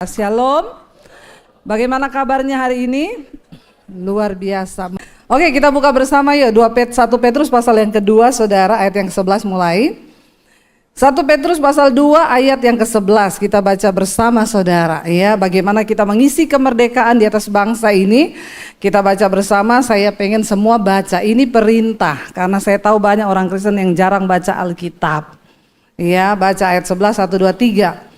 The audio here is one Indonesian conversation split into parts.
Shalom, bagaimana kabarnya hari ini? Luar biasa. Oke, kita buka bersama yuk 1 Petrus pasal yang kedua, saudara, ayat yang ke-11 mulai. 1 Petrus pasal 2 ayat yang ke-11 kita baca bersama, saudara. Ya, bagaimana kita mengisi kemerdekaan di atas bangsa ini. Kita baca bersama, saya pengen semua baca. Ini perintah, karena saya tahu banyak orang Kristen yang jarang baca Alkitab. Ya, baca ayat 11, 1, 2, 3.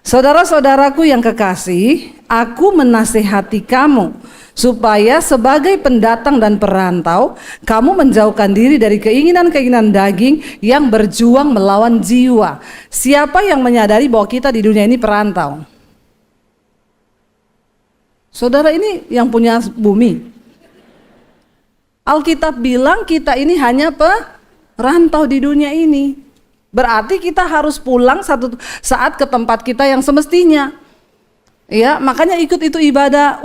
Saudara-saudaraku yang kekasih, aku menasihati kamu supaya sebagai pendatang dan perantau, kamu menjauhkan diri dari keinginan-keinginan daging yang berjuang melawan jiwa. Siapa yang menyadari bahwa kita di dunia ini perantau? Saudara, ini yang punya bumi. Alkitab bilang kita ini hanya perantau di dunia ini. Berarti kita harus pulang satu saat ke tempat kita yang semestinya. Ya, makanya ikut itu ibadah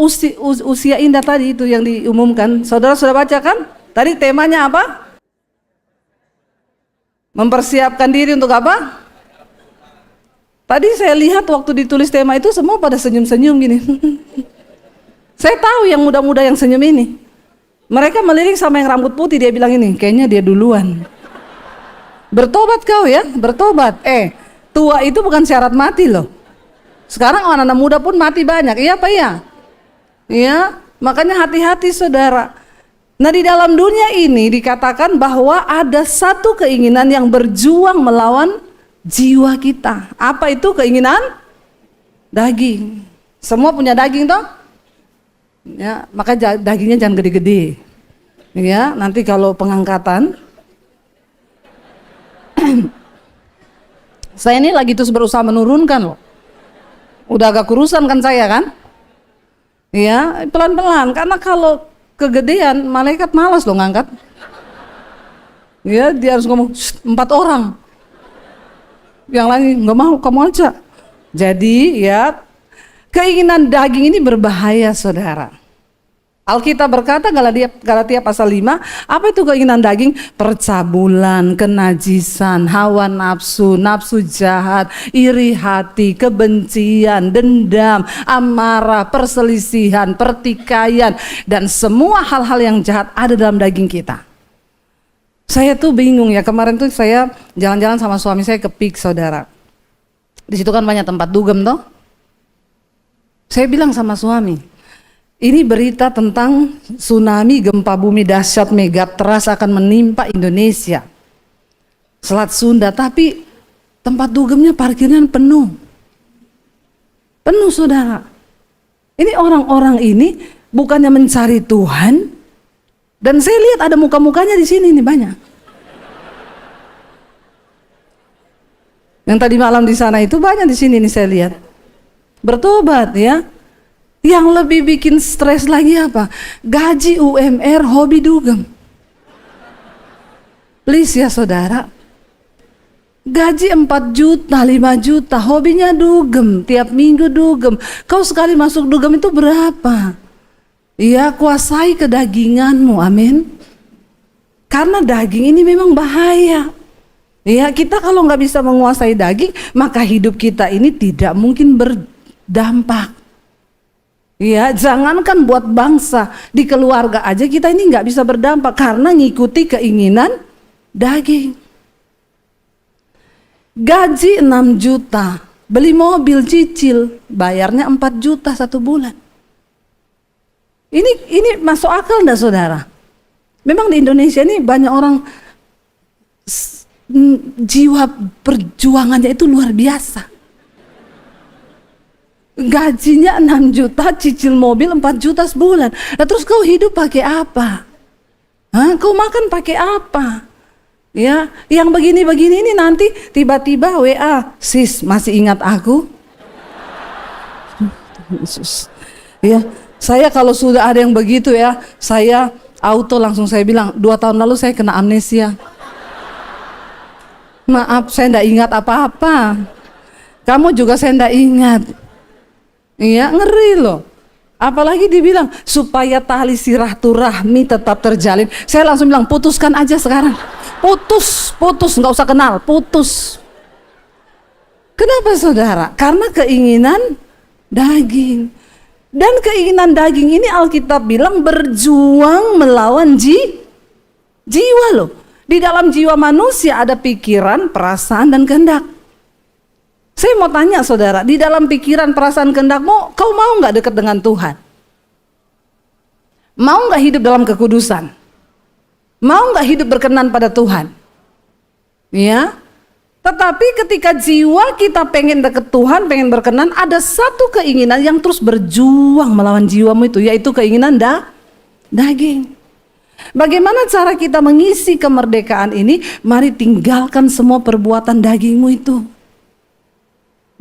usia indah tadi itu yang diumumkan. Saudara sudah baca kan? Tadi temanya apa? Mempersiapkan diri untuk apa? Tadi saya lihat waktu ditulis tema itu semua pada senyum-senyum gini. Saya tahu yang muda-muda yang senyum ini. Mereka melirik sama yang rambut putih, dia bilang ini, kayaknya dia duluan. Bertobat kau ya, bertobat. Tua itu bukan syarat mati loh. Sekarang anak-anak muda pun mati banyak, iya apa iya? Iya, makanya hati-hati saudara. Nah, di dalam dunia ini dikatakan bahwa ada satu keinginan yang berjuang melawan jiwa kita. Apa itu keinginan? Daging. Semua punya daging toh? Ya, makanya dagingnya jangan gede-gede. Ya, nanti kalau pengangkatan saya ini lagi terus berusaha menurunkan loh. Udah agak kurusan kan saya kan? Ya, pelan-pelan. Karena kalau kegedean, malaikat malas loh ngangkat. Ya, dia harus ngomong 4 orang. Yang lain nggak mau, kamu aja. Jadi ya, keinginan daging ini berbahaya, saudara. Alkitab berkata Galatia pasal 5, apa itu keinginan daging? Percabulan, kenajisan, hawa nafsu, nafsu jahat, iri hati, kebencian, dendam, amarah, perselisihan, pertikaian, dan semua hal-hal yang jahat ada dalam daging kita. Saya tuh bingung ya, kemarin tuh saya jalan-jalan sama suami saya ke PIK, saudara. Di situ kan banyak tempat dugem toh. Saya bilang sama suami, ini berita tentang tsunami gempa bumi dahsyat megatrust akan menimpa Indonesia, Selat Sunda, tapi tempat dugemnya parkirnya penuh. Penuh, saudara. Ini orang-orang ini bukannya mencari Tuhan, dan saya lihat ada muka-mukanya di sini nih banyak. Yang tadi malam di sana itu banyak di sini nih saya lihat. Bertobat ya. Yang lebih bikin stres lagi apa? Gaji UMR, hobi dugem. Please ya saudara. Gaji 4 juta, 5 juta, hobinya dugem, tiap minggu dugem. Kau sekali masuk dugem itu berapa? Ya, kuasai kedaginganmu, amin. Karena daging ini memang bahaya. Ya, kita kalau nggak bisa menguasai daging, maka hidup kita ini tidak mungkin berdampak. Ya, jangankan buat bangsa, di keluarga aja kita ini nggak bisa berdampak karena ngikuti keinginan daging. Gaji 6 juta, beli mobil cicil, bayarnya 4 juta 1 bulan. Ini masuk akal enggak, saudara? Memang di Indonesia ini banyak orang jiwa perjuangannya itu luar biasa. Gajinya 6 juta, cicil mobil 4 juta sebulan. Nah, terus kau hidup pakai apa? Kau makan pakai apa? Ya, yang begini-begini ini nanti tiba-tiba WA, sis masih ingat aku? Yesus. Ya, saya kalau sudah ada yang begitu ya, saya auto langsung saya bilang, 2 tahun lalu saya kena amnesia. Maaf, saya enggak ingat apa-apa. Kamu juga saya enggak ingat. Iya, ngeri loh. Apalagi dibilang supaya tali silaturahmi tetap terjalin. Saya langsung bilang putuskan aja sekarang. Putus, nggak usah kenal, putus. Kenapa saudara? Karena keinginan daging. Dan keinginan daging ini Alkitab bilang berjuang melawan jiwa loh. Di dalam jiwa manusia ada pikiran, perasaan, dan kehendak. Saya mau tanya saudara, di dalam pikiran, perasaan, kehendakmu, kau mau nggak dekat dengan Tuhan? Mau nggak hidup dalam kekudusan? Mau nggak hidup berkenan pada Tuhan? Ya. Tetapi ketika jiwa kita pengen dekat Tuhan, pengen berkenan, ada satu keinginan yang terus berjuang melawan jiwamu itu, yaitu keinginan daging. Bagaimana cara kita mengisi kemerdekaan ini? Mari tinggalkan semua perbuatan dagingmu itu.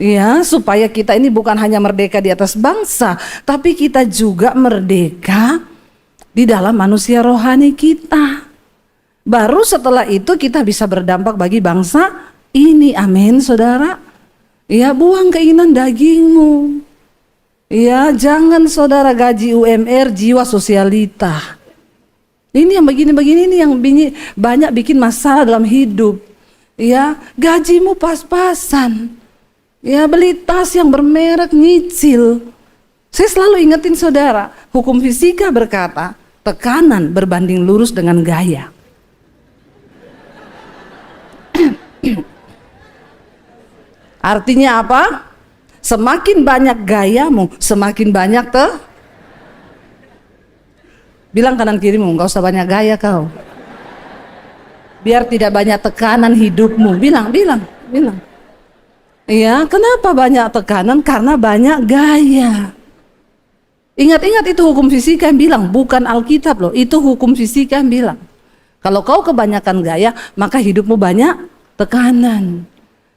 Ya, supaya kita ini bukan hanya merdeka di atas bangsa, tapi kita juga merdeka di dalam manusia rohani kita. Baru setelah itu kita bisa berdampak bagi bangsa ini, amin saudara. Ya, buang keinginan dagingmu. Ya, jangan saudara gaji UMR, jiwa sosialita. Ini yang begini-begini ini yang banyak bikin masalah dalam hidup. Ya, gajimu pas-pasan. Ya, beli tas yang bermerek, nyicil. Saya selalu ingetin saudara, hukum fisika berkata, tekanan berbanding lurus dengan gaya. Artinya apa? Semakin banyak gayamu, semakin banyak bilang kanan kirimu, gak usah banyak gaya kau. Biar tidak banyak tekanan hidupmu. Bilang. Iya, kenapa banyak tekanan? Karena banyak gaya. Ingat-ingat itu hukum fisika yang bilang, bukan Alkitab loh. Itu hukum fisika yang bilang. Kalau kau kebanyakan gaya, maka hidupmu banyak tekanan.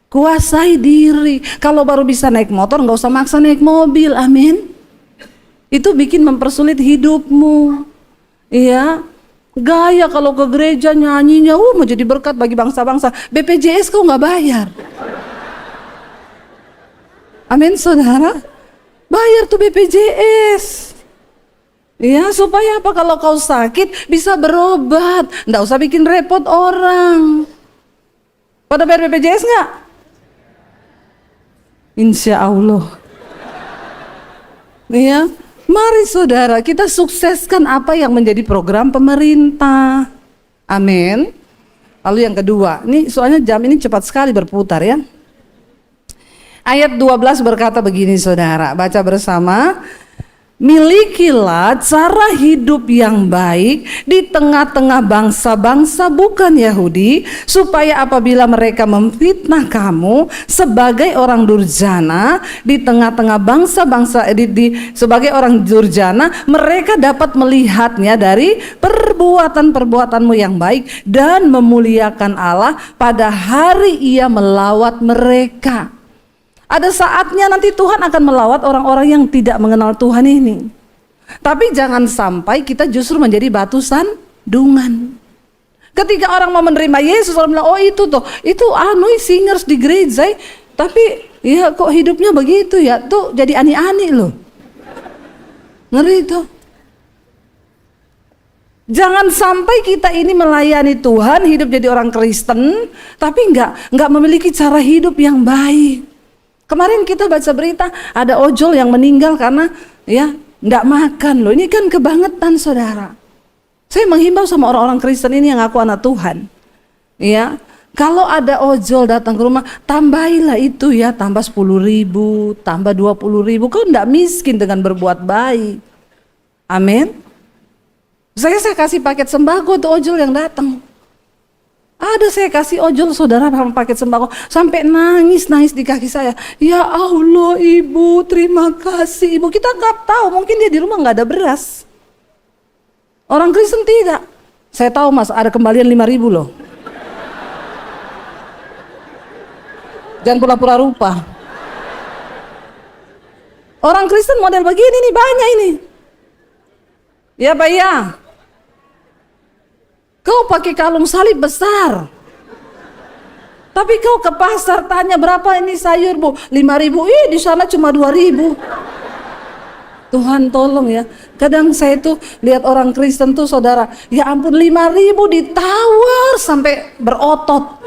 Kuasai diri. Kalau baru bisa naik motor, nggak usah maksa naik mobil. Amin. Itu bikin mempersulit hidupmu. Iya. Gaya kalau ke gereja nyanyinya, mau jadi berkat bagi bangsa-bangsa. BPJS kau nggak bayar. Amin saudara. Bayar tuh BPJS. Ya, supaya apa? Kalau kau sakit bisa berobat. Nggak usah bikin repot orang. Pada bayar BPJS nggak? Insya Allah. Ya, mari saudara kita sukseskan apa yang menjadi program pemerintah. Amin. Lalu yang kedua, ini soalnya jam ini cepat sekali berputar ya. Ayat 12 berkata begini saudara, baca bersama. Milikilah cara hidup yang baik di tengah-tengah bangsa-bangsa bukan Yahudi, supaya apabila mereka memfitnah kamu sebagai orang durjana di tengah-tengah bangsa-bangsa sebagai orang durjana, mereka dapat melihatnya dari perbuatan-perbuatanmu yang baik dan memuliakan Allah pada hari Ia melawat mereka. Ada saatnya nanti Tuhan akan melawat orang-orang yang tidak mengenal Tuhan ini. Tapi jangan sampai kita justru menjadi batu sandungan. Ketika orang mau menerima Yesus, orang bilang, oh itu singers di gereja, tapi ya kok hidupnya begitu ya, tuh jadi ani-ani loh. Ngeri itu. Jangan sampai kita ini melayani Tuhan, hidup jadi orang Kristen, tapi nggak memiliki cara hidup yang baik. Kemarin kita baca berita ada ojol yang meninggal karena ya nggak makan loh. Ini kan kebangetan saudara. Saya menghimbau sama orang-orang Kristen ini yang ngaku anak Tuhan. Ya, kalau ada ojol datang ke rumah, tambahilah itu ya, tambah 10.000, tambah 20.000. Kau nggak miskin dengan berbuat baik. Amin. Saya kasih paket sembako tuh ojol yang datang. Ada saya kasih ojol saudara paket sembako sampai nangis di kaki saya. Ya Allah ibu, terima kasih ibu. Kita nggak tahu, mungkin dia di rumah nggak ada beras. Orang Kristen tidak. Saya tahu mas, ada kembalian 5.000 loh. Jangan pura-pura rupa. Orang Kristen model begini nih banyak ini. Ya Pak ya. Kau pakai kalung salib besar. Tapi kau ke pasar tanya berapa ini sayur bu? 5.000, di sana cuma 2.000. Tuhan tolong ya. Kadang saya tuh lihat orang Kristen tuh saudara, ya ampun 5.000 ditawar sampai berotot.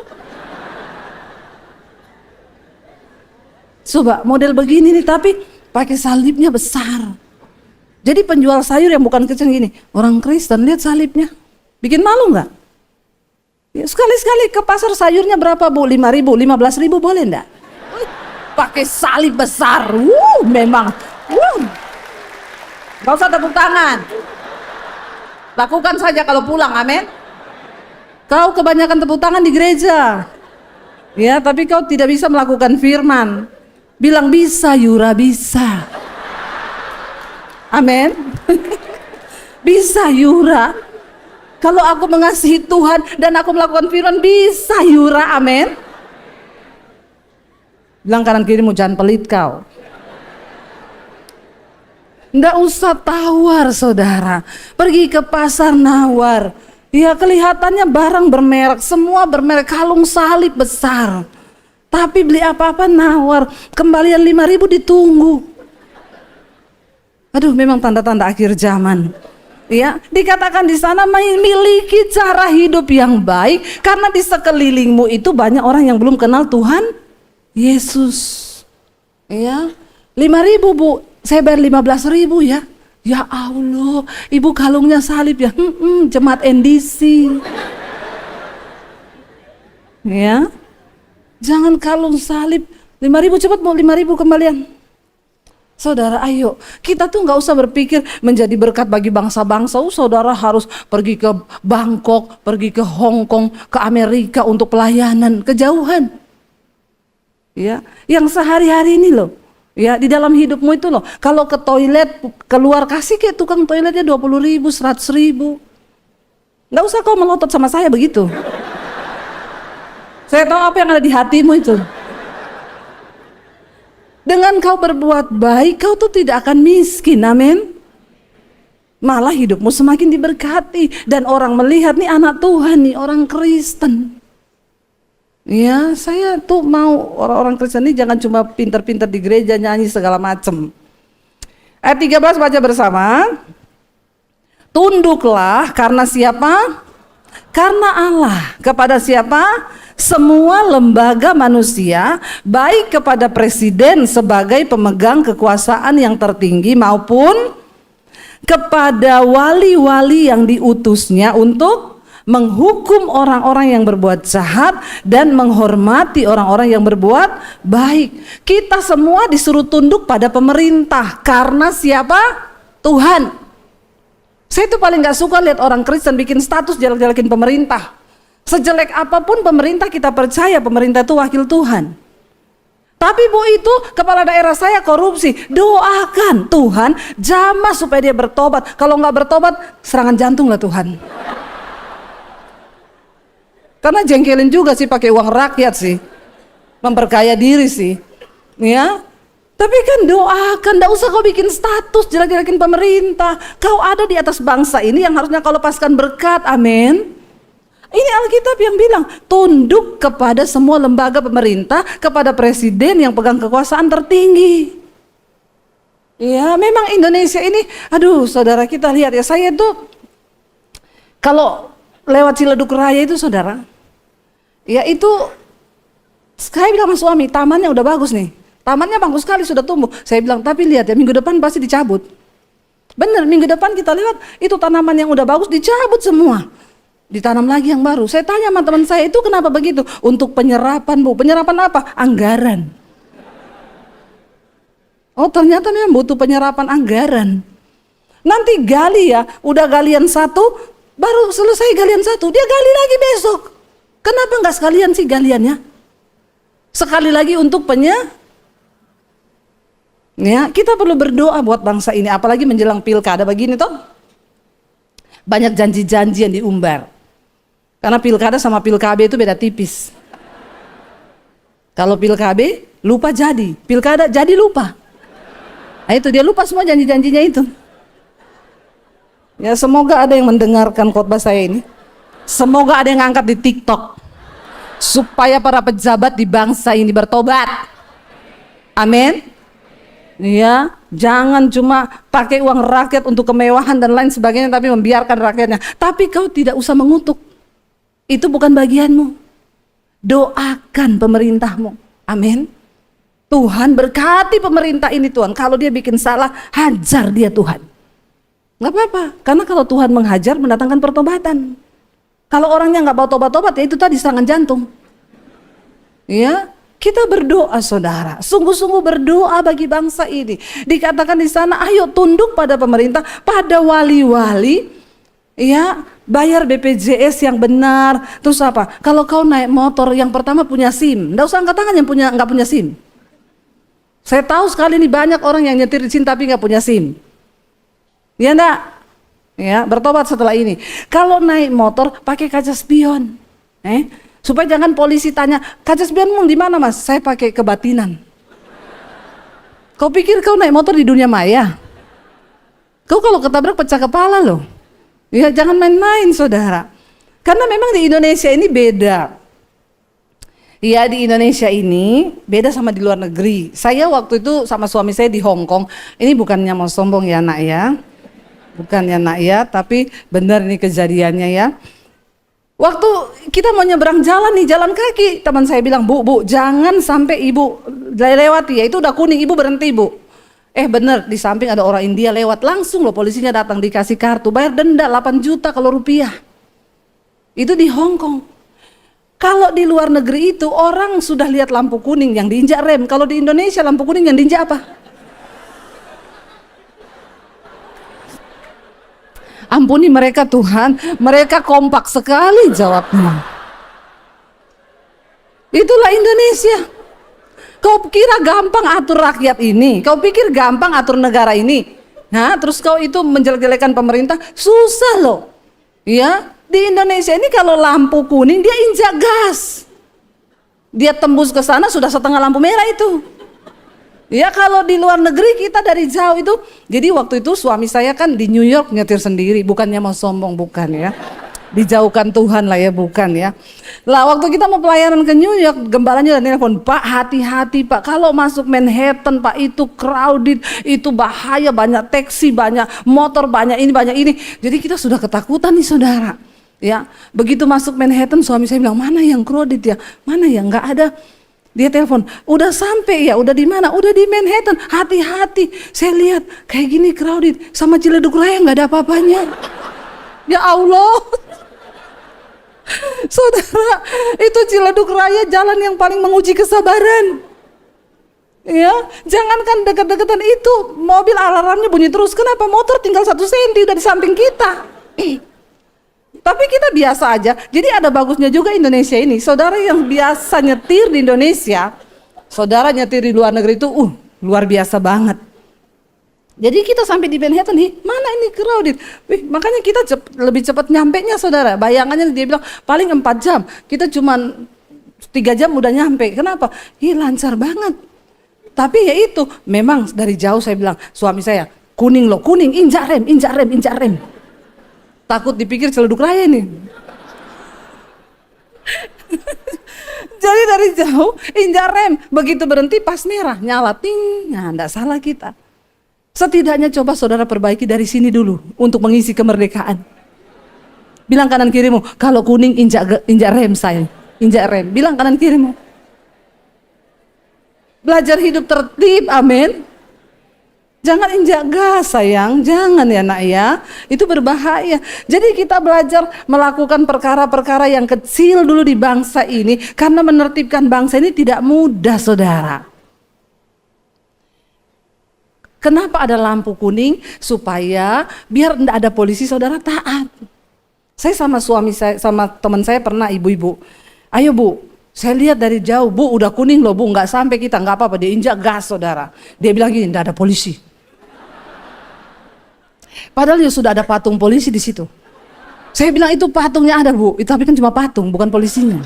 Coba model begini nih, tapi pakai salibnya besar. Jadi penjual sayur yang bukan kecil gini, orang Kristen lihat salibnya, bikin malu nggak? Ya, sekali-sekali ke pasar sayurnya berapa bu? 5.000, 15.000 boleh nggak? Pakai salib besar, memang, nggak usah tepuk tangan. Lakukan saja kalau pulang, amin. Kau kebanyakan tepuk tangan di gereja, ya, tapi kau tidak bisa melakukan firman. Bilang bisa, Yura, bisa. Amin. Bisa, Yura. Kalau aku mengasihi Tuhan dan aku melakukan firman, bisa, Yura, amin. Bilang kanan kirimu, jangan pelit kau. Nggak usah tawar, saudara. Pergi ke pasar nawar. Ya, kelihatannya barang bermerek, semua bermerek, kalung salib besar. Tapi beli apa-apa nawar, kembalian 5.000 ditunggu. Aduh, memang tanda-tanda akhir zaman. Ya, dikatakan di sana memiliki cara hidup yang baik karena di sekelilingmu itu banyak orang yang belum kenal Tuhan Yesus. Ya, 5.000 bu, saya bayar 15.000 ya. Ya Allah, ibu kalungnya salib ya. Jemaat NDC. Ya, jangan kalung salib 5.000, cepat mau 5.000 kembalian. Saudara, ayo, kita tuh nggak usah berpikir menjadi berkat bagi bangsa-bangsa. Saudara harus pergi ke Bangkok, pergi ke Hong Kong, ke Amerika untuk pelayanan, kejauhan. Ya, yang sehari-hari ini loh. Ya, di dalam hidupmu itu loh. Kalau ke toilet, keluar kasih ke tukang toiletnya 20.000, 100.000. Nggak usah kau melotot sama saya begitu. Saya tahu apa yang ada di hatimu itu. Dengan kau berbuat baik, kau tuh tidak akan miskin, amin. Malah hidupmu semakin diberkati. Dan orang melihat nih anak Tuhan nih, orang Kristen. Ya, saya tuh mau orang-orang Kristen ini jangan cuma pintar-pintar di gereja, nyanyi segala macem. Ayat 13 baca bersama. Tunduklah karena siapa? Karena Allah. Kepada siapa? Semua lembaga manusia, baik kepada presiden sebagai pemegang kekuasaan yang tertinggi maupun kepada wali-wali yang diutusnya untuk menghukum orang-orang yang berbuat jahat dan menghormati orang-orang yang berbuat baik. Kita semua disuruh tunduk pada pemerintah karena siapa? Tuhan. Saya tuh paling gak suka lihat orang Kristen bikin status jelek-jelekin pemerintah. Sejelek apapun pemerintah, kita percaya pemerintah itu wakil Tuhan. Tapi bu, itu kepala daerah saya korupsi, doakan Tuhan jamah supaya dia bertobat. Kalau nggak bertobat, serangan jantung lah Tuhan. Karena jengkelin juga sih pakai uang rakyat sih, memperkaya diri sih, ya. Tapi kan doakan, nggak usah kau bikin status jelek-jelekin pemerintah. Kau ada di atas bangsa ini yang harusnya kau lepaskan berkat, amin. Ini Alkitab yang bilang, tunduk kepada semua lembaga pemerintah, kepada presiden yang pegang kekuasaan tertinggi. Ya, memang Indonesia ini, aduh saudara, kita lihat ya, saya tuh kalau lewat Ciledug Raya itu saudara, ya itu, saya bilang sama suami, tamannya udah bagus nih, tamannya bagus sekali, sudah tumbuh. Saya bilang, tapi lihat ya, minggu depan pasti dicabut. Bener, minggu depan kita lihat, itu tanaman yang udah bagus dicabut semua. Ditanam lagi yang baru. Saya tanya sama teman saya, itu kenapa begitu? Untuk penyerapan bu, penyerapan apa? Anggaran. Oh ternyata memang butuh penyerapan anggaran. Nanti gali ya, udah galian satu, baru selesai galian satu, dia gali lagi besok. Kenapa nggak sekalian sih galiannya? Sekali lagi untuk ya, kita perlu berdoa buat bangsa ini, apalagi menjelang pilkada begini toh. Banyak janji-janji yang diumbar. Karena pilkada sama pilkab itu beda tipis. Kalau pilkab lupa jadi, pilkada jadi lupa. Nah itu dia lupa semua janji-janjinya itu. Ya semoga ada yang mendengarkan khotbah saya ini. Semoga ada yang ngangkat di TikTok. Supaya para pejabat di bangsa ini bertobat. Amin. Ya, jangan cuma pakai uang rakyat untuk kemewahan dan lain sebagainya, tapi membiarkan rakyatnya. Tapi kau tidak usah mengutuk. Itu bukan bagianmu. Doakan pemerintahmu. Amin. Tuhan berkati pemerintah ini Tuhan. Kalau dia bikin salah, hajar dia Tuhan. Nggak apa-apa, karena kalau Tuhan menghajar mendatangkan pertobatan. Kalau orangnya nggak mau tobat-tobat, ya itu tadi serangan jantung. Ya, kita berdoa saudara, sungguh-sungguh berdoa bagi bangsa ini. Dikatakan di sana, ayo tunduk pada pemerintah, pada wali-wali, ya, bayar BPJS yang benar. Terus apa? Kalau kau naik motor yang pertama punya SIM, nggak usah angkat tangan yang nggak punya SIM. Saya tahu sekali nih banyak orang yang nyetir di sini tapi nggak punya SIM. Ya enggak? Ya, bertobat setelah ini. Kalau naik motor pakai kaca spion. Supaya jangan polisi tanya, kaca spionmu di mana mas? Saya pakai kebatinan. Kau pikir kau naik motor di dunia maya? Kau kalau ketabrak pecah kepala loh. Ya jangan main-main saudara. Karena memang di Indonesia ini beda. Ya di Indonesia ini beda sama di luar negeri. Saya waktu itu sama suami saya di Hong Kong. Ini bukannya mau sombong ya nak ya. Bukannya nak ya, tapi benar ini kejadiannya ya. Waktu kita mau nyebrang jalan nih, jalan kaki, teman saya bilang, bu, jangan sampai ibu lewati ya, itu udah kuning, ibu berhenti bu. Bener, di samping ada orang India lewat, langsung loh polisinya datang dikasih kartu, bayar denda 8 juta kalau rupiah. Itu di Hong Kong. Kalau di luar negeri itu orang sudah lihat lampu kuning yang diinjak rem, kalau di Indonesia lampu kuning yang diinjak apa? Ampuni mereka Tuhan, mereka kompak sekali jawabnya. Itulah Indonesia. Kau kira gampang atur rakyat ini? Kau pikir gampang atur negara ini? Nah, terus kau itu menjelek-jelekan pemerintah? Susah loh. Ya, di Indonesia ini kalau lampu kuning dia injak gas. Dia tembus ke sana sudah setengah lampu merah itu. Ya kalau di luar negeri kita dari jauh itu. Jadi waktu itu suami saya kan di New York nyetir sendiri, bukannya mau sombong, bukan ya. Dijauhkan Tuhan lah ya, bukan ya. Lah waktu kita mau pelayanan ke New York, gembalanya udah telepon, Pak hati-hati Pak, kalau masuk Manhattan Pak itu crowded, itu bahaya, banyak taksi, banyak motor, banyak ini. Jadi kita sudah ketakutan nih saudara. Ya, begitu masuk Manhattan suami saya bilang, mana yang crowded ya, mana yang nggak ada. Dia telepon, udah sampai ya, udah di mana? Udah di Manhattan, hati-hati. Saya lihat kayak gini crowded, sama Ciledug Raya nggak ada apa-apanya. Ya Allah, saudara, itu Ciledug Raya jalan yang paling menguji kesabaran. Ya, jangankan dekat-dekatan itu, mobil alarmnya bunyi terus. Kenapa? Motor tinggal 1 senti udah di samping kita. Tapi kita biasa aja. Jadi ada bagusnya juga Indonesia ini. Saudara yang biasa nyetir di Indonesia, saudara nyetir di luar negeri itu luar biasa banget. Jadi kita sampai di Manhattan nih, mana ini crowded. Makanya kita lebih cepat nyampenya saudara. Bayangannya dia bilang paling 4 jam. Kita cuma 3 jam udah nyampe. Kenapa? Lancar banget. Tapi ya itu, memang dari jauh saya bilang, suami saya, kuning loh, kuning, injak rem. Takut dipikir Ciledug Raya nih. Jadi dari jauh injak rem, begitu berhenti pas merah nyala ting. Nah, enggak salah kita. Setidaknya coba saudara perbaiki dari sini dulu untuk mengisi kemerdekaan. Bilang kanan kirimu, kalau kuning injak rem sayang, injak rem. Bilang kanan kirimu. Belajar hidup tertib, amin. Jangan injak gas sayang, jangan ya nak ya, itu berbahaya. Jadi kita belajar melakukan perkara-perkara yang kecil dulu di bangsa ini, karena menertibkan bangsa ini tidak mudah saudara. Kenapa ada lampu kuning? Supaya biar tidak ada polisi saudara taat. Saya sama suami saya, sama teman saya pernah ibu-ibu, ayo bu, saya lihat dari jauh, bu udah kuning loh bu, nggak sampai kita, nggak apa-apa, dia injak gas saudara. Dia bilang gini, tidak ada polisi. Padahal ya sudah ada patung polisi di situ. Saya bilang itu patungnya ada bu, tapi kan cuma patung, bukan polisinya.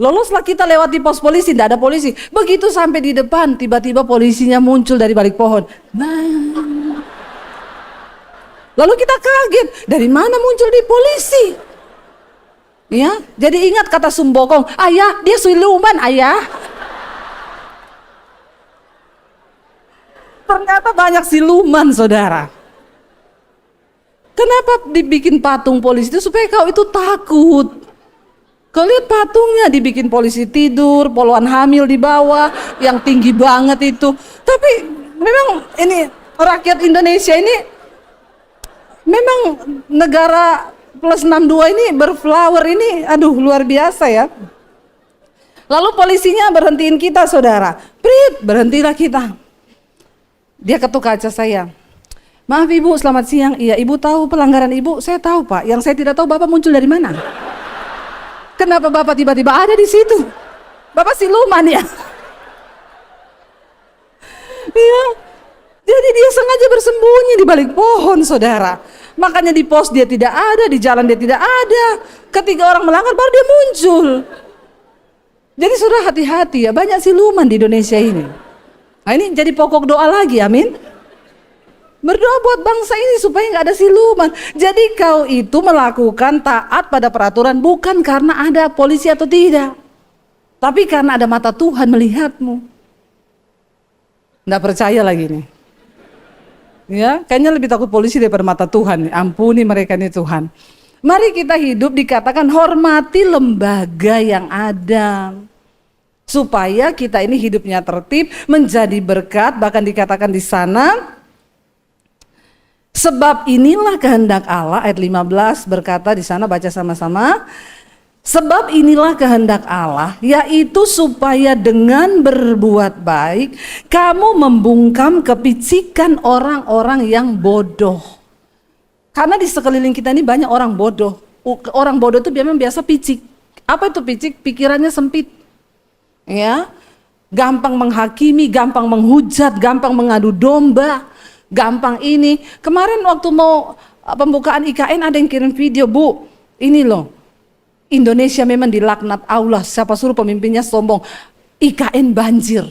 Loloslah kita lewati pos polisi, tidak ada polisi. Begitu sampai di depan, tiba-tiba polisinya muncul dari balik pohon. Nah, lalu kita kaget, dari mana muncul di polisi? Ya, jadi ingat kata Sumbokong, ayah dia siluman ayah. Ternyata banyak siluman saudara. Kenapa dibikin patung polisi itu? Supaya kau itu takut. Kau lihat patungnya dibikin polisi tidur, poluan hamil di bawah, yang tinggi banget itu. Tapi memang ini rakyat Indonesia ini memang negara plus 62 ini berflower ini, aduh luar biasa ya. Lalu polisinya berhentiin kita saudara, Prit, berhentilah kita. Dia ketuk kaca saya. Maaf ibu, selamat siang. Iya ibu tahu pelanggaran ibu, saya tahu pak. Yang saya tidak tahu bapak muncul dari mana. Kenapa bapak tiba-tiba ada di situ? Bapak siluman ya? Iya. Jadi dia sengaja bersembunyi di balik pohon, saudara. Makanya di pos dia tidak ada, di jalan dia tidak ada. Ketika orang melanggar baru dia muncul. Jadi saudara hati-hati ya, banyak siluman di Indonesia ini. Nah ini jadi pokok doa lagi, amin. Berdoa buat bangsa ini supaya nggak ada siluman. Jadi kau itu melakukan taat pada peraturan bukan karena ada polisi atau tidak, tapi karena ada mata Tuhan melihatmu. Nggak percaya lagi nih. Ya, kayaknya lebih takut polisi daripada mata Tuhan. Ampuni mereka nih Tuhan. Mari kita hidup dikatakan hormati lembaga yang ada. Supaya kita ini hidupnya tertib, menjadi berkat, bahkan dikatakan di sana. Sebab inilah kehendak Allah, ayat 15 berkata di sana, baca sama-sama. Sebab inilah kehendak Allah, yaitu supaya dengan berbuat baik, kamu membungkam kepicikan orang-orang yang bodoh. Karena di sekeliling kita ini banyak orang bodoh. Orang bodoh itu biasa picik. Apa itu picik? Pikirannya sempit. Ya, gampang menghakimi, gampang menghujat, gampang mengadu domba. Gampang ini. Kemarin waktu mau pembukaan IKN ada yang kirim video, Bu. Ini loh. Indonesia memang dilaknat Allah. Siapa suruh pemimpinnya sombong. IKN banjir.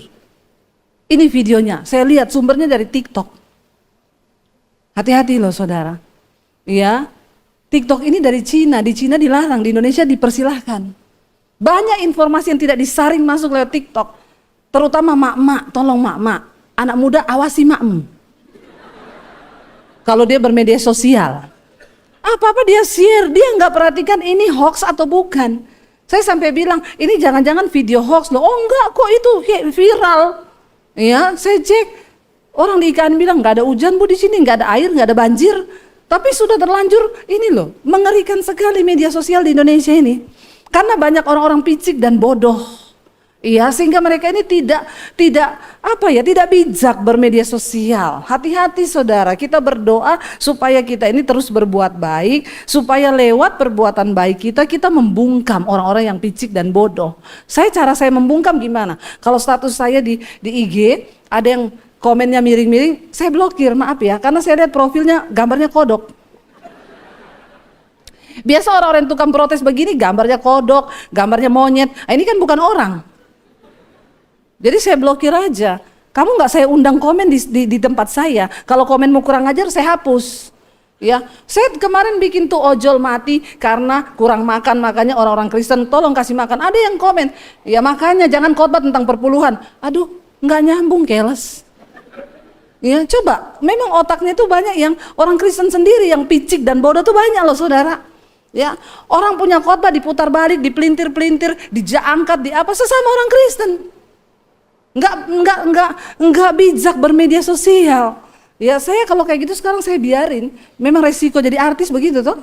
Ini videonya. Saya lihat sumbernya dari TikTok. Hati-hati loh saudara. Ya. TikTok ini dari Cina. Di Cina dilarang, di Indonesia dipersilahkan. Banyak informasi yang tidak disaring masuk lewat TikTok. Terutama mak-mak, tolong mak-mak. Anak muda awasi mak-mak. Kalau dia bermedia sosial, apa-apa dia share, dia nggak perhatikan ini hoax atau bukan. Saya sampai bilang, ini jangan-jangan video hoax loh. Oh enggak kok itu viral. Ya, saya cek, orang di IKN bilang nggak ada hujan Bu di sini, nggak ada air, nggak ada banjir. Tapi sudah terlanjur, ini loh, mengerikan sekali media sosial di Indonesia ini. Karena banyak orang-orang picik dan bodoh. Iya, sehingga mereka ini tidak bijak bermedia sosial. Hati-hati saudara, kita berdoa supaya kita ini terus berbuat baik, supaya lewat perbuatan baik kita membungkam orang-orang yang picik dan bodoh. Cara saya membungkam gimana? Kalau status saya di IG ada yang komennya miring-miring, saya blokir, maaf ya, karena saya lihat profilnya gambarnya kodok. Biasa orang-orang yang tukang protes begini gambarnya kodok, gambarnya monyet. Nah, ini kan bukan orang. Jadi saya blokir aja. Kamu nggak saya undang komen di tempat saya. Kalau komenmu kurang ajar saya hapus. Ya, saya kemarin bikin tuh ojol mati karena kurang makan, makanya orang-orang Kristen tolong kasih makan. Ada yang komen, ya makanya jangan khotbah tentang perpuluhan. Aduh, nggak nyambung keles. Ya coba, memang otaknya itu banyak yang orang Kristen sendiri yang picik dan bodoh tuh banyak loh saudara. Ya, orang punya khotbah diputar balik, dipelintir-pelintir, diangkat, di apa sesama orang Kristen. Enggak bijak bermedia sosial. Ya saya kalau kayak gitu sekarang saya biarin. Memang resiko jadi artis begitu toh.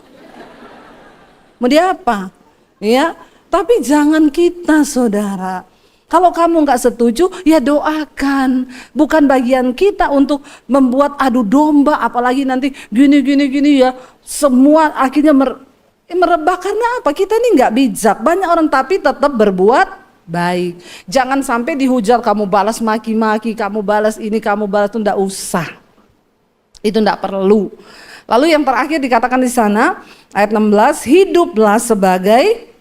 Mau dia apa? Ya, tapi jangan kita saudara. Kalau kamu nggak setuju, ya doakan. Bukan bagian kita untuk membuat adu domba, apalagi nanti gini ya. Semua akhirnya merebak karena apa? Kita ini nggak bijak. Banyak orang tapi tetap berbuat baik. Jangan sampai dihujat, kamu balas maki-maki, kamu balas ini, kamu balas itu, ndak usah. Itu ndak perlu. Lalu yang terakhir dikatakan di sana ayat 16, hiduplah sebagai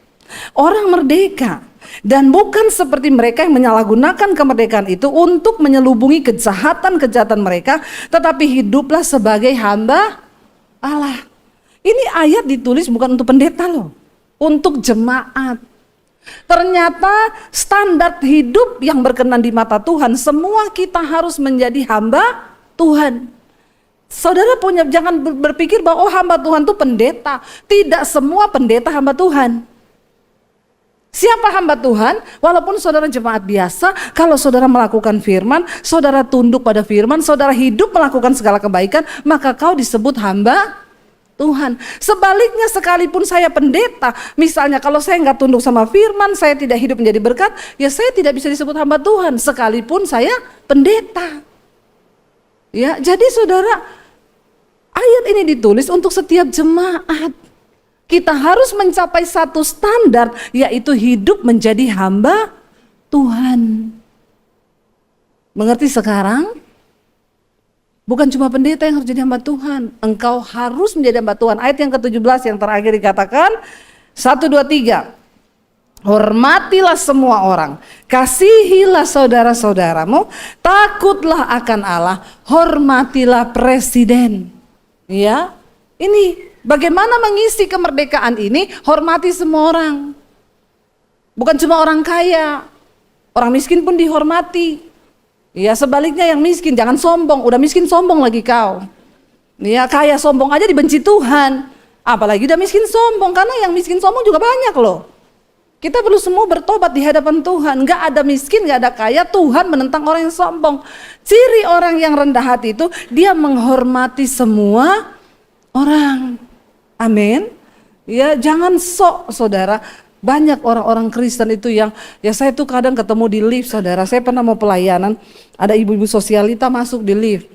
orang merdeka dan bukan seperti mereka yang menyalahgunakan kemerdekaan itu untuk menyelubungi kejahatan-kejahatan mereka, tetapi hiduplah sebagai hamba Allah. Ini ayat ditulis bukan untuk pendeta loh, untuk jemaat. Ternyata standar hidup yang berkenan di mata Tuhan, semua kita harus menjadi hamba Tuhan. Saudara jangan berpikir bahwa hamba Tuhan itu pendeta. Tidak semua pendeta hamba Tuhan. Siapa hamba Tuhan? Walaupun saudara jemaat biasa, kalau saudara melakukan firman, saudara tunduk pada firman, saudara hidup melakukan segala kebaikan, maka kau disebut hamba Tuhan. Sebaliknya sekalipun saya pendeta, misalnya kalau saya nggak tunduk sama firman, saya tidak hidup menjadi berkat, ya saya tidak bisa disebut hamba Tuhan, sekalipun saya pendeta. Ya, jadi saudara, ayat ini ditulis untuk setiap jemaat. Kita harus mencapai satu standar, yaitu hidup menjadi hamba Tuhan. Mengerti sekarang? Bukan cuma pendeta yang harus jadi hamba Tuhan, engkau harus menjadi hamba Tuhan. Ayat yang ke-17 yang terakhir dikatakan, 1, 2, 3. Hormatilah semua orang, kasihilah saudara-saudaramu, takutlah akan Allah, hormatilah presiden. Ya, ini bagaimana mengisi kemerdekaan ini? Hormati semua orang. Bukan cuma orang kaya, orang miskin pun dihormati. Ya, sebaliknya yang miskin jangan sombong, udah miskin sombong lagi kau. Ya, kaya sombong aja dibenci Tuhan, apalagi udah miskin sombong, karena yang miskin sombong juga banyak loh. Kita perlu semua bertobat di hadapan Tuhan. Gak ada miskin, gak ada kaya, Tuhan menentang orang yang sombong. Ciri orang yang rendah hati itu, dia menghormati semua orang. Amin. Ya, jangan sok saudara. Banyak orang-orang Kristen itu yang, ya saya tuh kadang ketemu di lift saudara. Saya pernah mau pelayanan, ada ibu-ibu sosialita masuk di lift.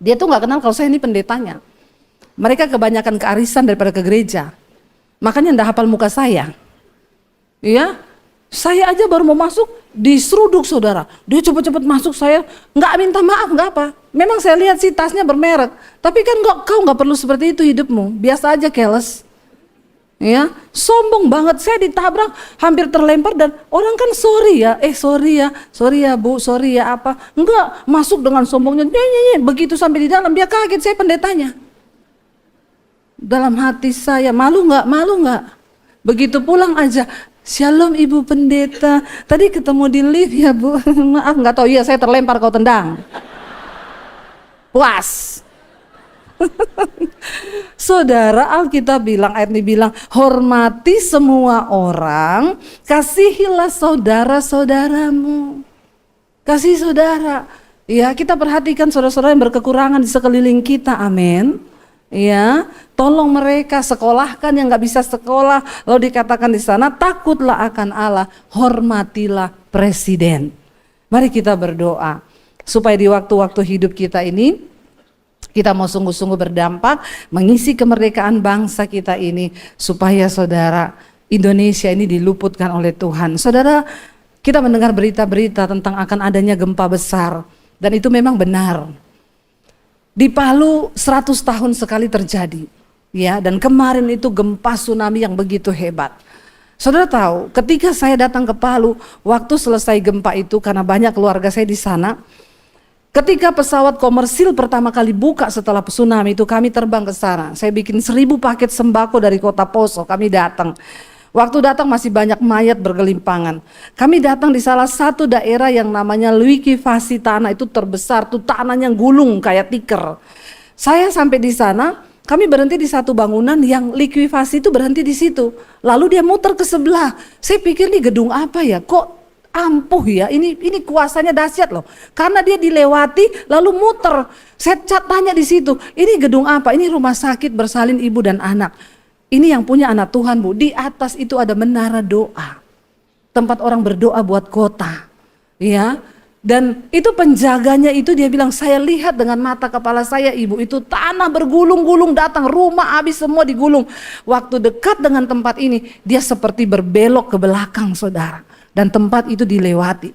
Dia tuh gak kenal kalau saya ini pendetanya. Mereka kebanyakan kearisan daripada ke gereja. Makanya ndak hafal muka saya. Ya, saya aja baru mau masuk diseruduk saudara. Dia cepet-cepet masuk, saya nggak minta maaf, nggak apa. Memang saya lihat sih tasnya bermerek, tapi kan kau nggak perlu seperti itu hidupmu. Biasa aja careless. Ya, sombong banget, saya ditabrak, hampir terlempar dan orang kan sorry ya bu, sorry ya apa. Enggak, masuk dengan sombongnya, begitu sampai di dalam dia kaget, saya pendetanya. Dalam hati saya, malu nggak? Begitu pulang aja, shalom ibu pendeta, tadi ketemu di lift ya bu, maaf nggak tahu, iya saya terlempar kau tendang. Puas. Saudara, Alkitab bilang, ayat ini bilang, hormati semua orang, kasihilah saudara-saudaramu. Kasih saudara. Ya, kita perhatikan saudara-saudara yang berkekurangan di sekeliling kita, amin. Ya, tolong mereka, sekolahkan yang nggak bisa sekolah. Lalu dikatakan di sana, takutlah akan Allah, hormatilah presiden. Mari kita berdoa supaya di waktu-waktu hidup kita ini kita mau sungguh-sungguh berdampak mengisi kemerdekaan bangsa kita ini, supaya saudara, Indonesia ini diluputkan oleh Tuhan. Saudara, kita mendengar berita-berita tentang akan adanya gempa besar, dan itu memang benar. Di Palu 100 tahun sekali terjadi, ya, dan kemarin itu gempa tsunami yang begitu hebat. Saudara tahu, ketika saya datang ke Palu, waktu selesai gempa itu, karena banyak keluarga saya di sana, ketika pesawat komersil pertama kali buka setelah tsunami itu, kami terbang ke sana. Saya bikin 1000 paket sembako dari Kota Poso, kami datang. Waktu datang masih banyak mayat bergelimpangan. Kami datang di salah satu daerah yang namanya likuifasi tanah, itu terbesar, tuh tanahnya gulung kayak tikar. Saya sampai di sana, kami berhenti di satu bangunan yang likuifasi itu berhenti di situ. Lalu dia muter ke sebelah. Saya pikir nih gedung apa ya? Kok ampuh ya, ini kuasanya dahsyat loh, karena dia dilewati lalu muter. Saya tanya di situ, ini gedung apa? Ini rumah sakit bersalin ibu dan anak. Ini yang punya anak Tuhan bu. Di atas itu ada menara doa, tempat orang berdoa buat kota, ya. Dan itu penjaganya itu dia bilang, saya lihat dengan mata kepala saya ibu, itu tanah bergulung-gulung datang, rumah habis semua digulung. Waktu dekat dengan tempat ini, dia seperti berbelok ke belakang saudara. Dan tempat itu dilewati.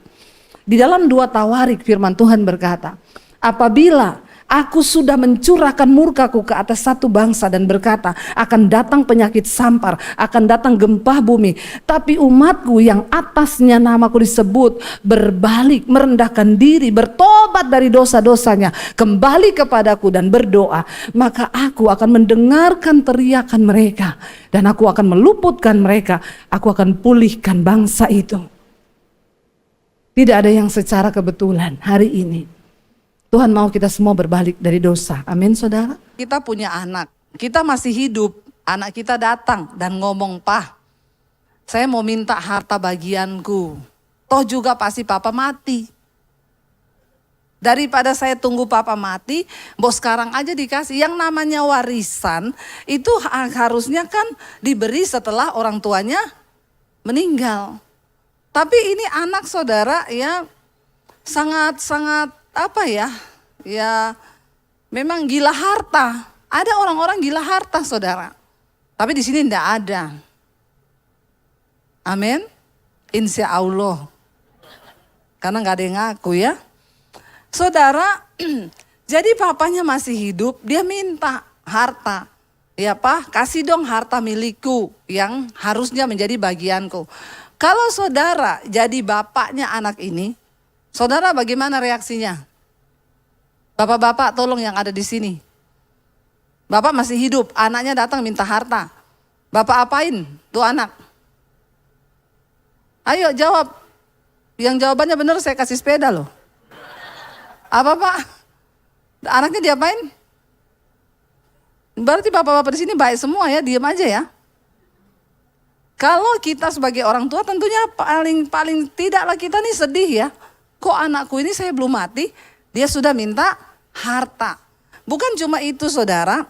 Di dalam 2 Tawarik firman Tuhan berkata, apabila aku sudah mencurahkan murkaku ke atas satu bangsa dan berkata, akan datang penyakit sampar, akan datang gempa bumi, tapi umatku yang atasnya namaku disebut berbalik, merendahkan diri, bertobat dari dosa-dosanya, kembali kepadaku dan berdoa, maka aku akan mendengarkan teriakan mereka dan aku akan meluputkan mereka, aku akan pulihkan bangsa itu. Tidak ada yang secara kebetulan hari ini. Tuhan mau kita semua berbalik dari dosa. Amin saudara. Kita punya anak, kita masih hidup, anak kita datang dan ngomong, "Pah, Saya mau minta harta bagianku. Toh juga pasti papa mati. Daripada saya tunggu papa mati, bos sekarang aja dikasih. Yang namanya warisan itu harusnya kan diberi setelah orang tuanya meninggal. Tapi ini anak saudara ya sangat-sangat apa ya, ya memang gila harta. Ada orang-orang gila harta saudara. Tapi di sini tidak ada. Amin. Insya Allah. Karena nggak ada yang ngaku ya. Saudara, jadi papanya masih hidup, dia minta harta. Ya Pak, kasih dong harta milikku yang harusnya menjadi bagianku. Kalau saudara jadi bapaknya anak ini, saudara bagaimana reaksinya? Bapak-bapak tolong yang ada di sini. Bapak masih hidup, anaknya datang minta harta. Bapak apain tuh anak? Ayo jawab. Yang jawabannya benar saya kasih sepeda loh. Apa Pak? Anaknya diapain? Berarti bapak-bapak di sini baik semua ya, diam aja ya. Kalau kita sebagai orang tua tentunya paling tidaklah kita nih sedih ya. Kok anakku ini saya belum mati, dia sudah minta harta. Bukan cuma itu saudara,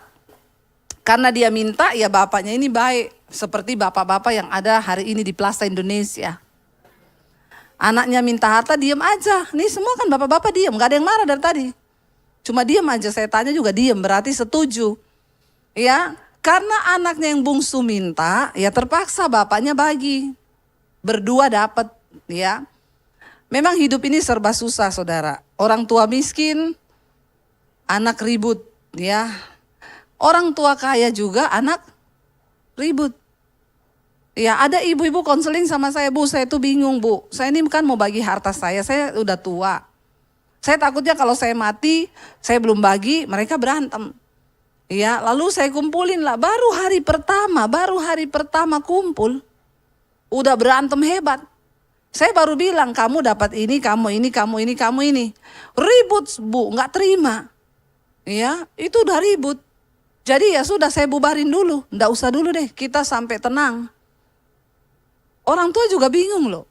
karena dia minta ya bapaknya ini baik. Seperti bapak-bapak yang ada hari ini di Plaza Indonesia. Anaknya minta harta diam aja. Nih semua kan bapak-bapak diam, gak ada yang marah dari tadi. Cuma diam aja, saya tanya juga diam, berarti setuju. Ya, karena anaknya yang bungsu minta, ya terpaksa bapaknya bagi. Berdua dapat, ya. Memang hidup ini serba susah saudara. Orang tua miskin, anak ribut, ya. Orang tua kaya juga anak ribut. Ya ada ibu-ibu konseling sama saya, Bu saya tuh bingung Bu. Saya ini kan mau bagi harta saya udah tua. Saya takutnya kalau saya mati, saya belum bagi, mereka berantem. Ya lalu saya kumpulin lah, baru hari pertama kumpul. Udah berantem hebat. Saya baru bilang kamu dapat ini, kamu ini, kamu ini, kamu ini. Ribut Bu, gak terima. Ya itu udah ribut. Jadi ya sudah saya bubarin dulu, nggak usah dulu deh, kita sampai tenang. Orang tua juga bingung loh.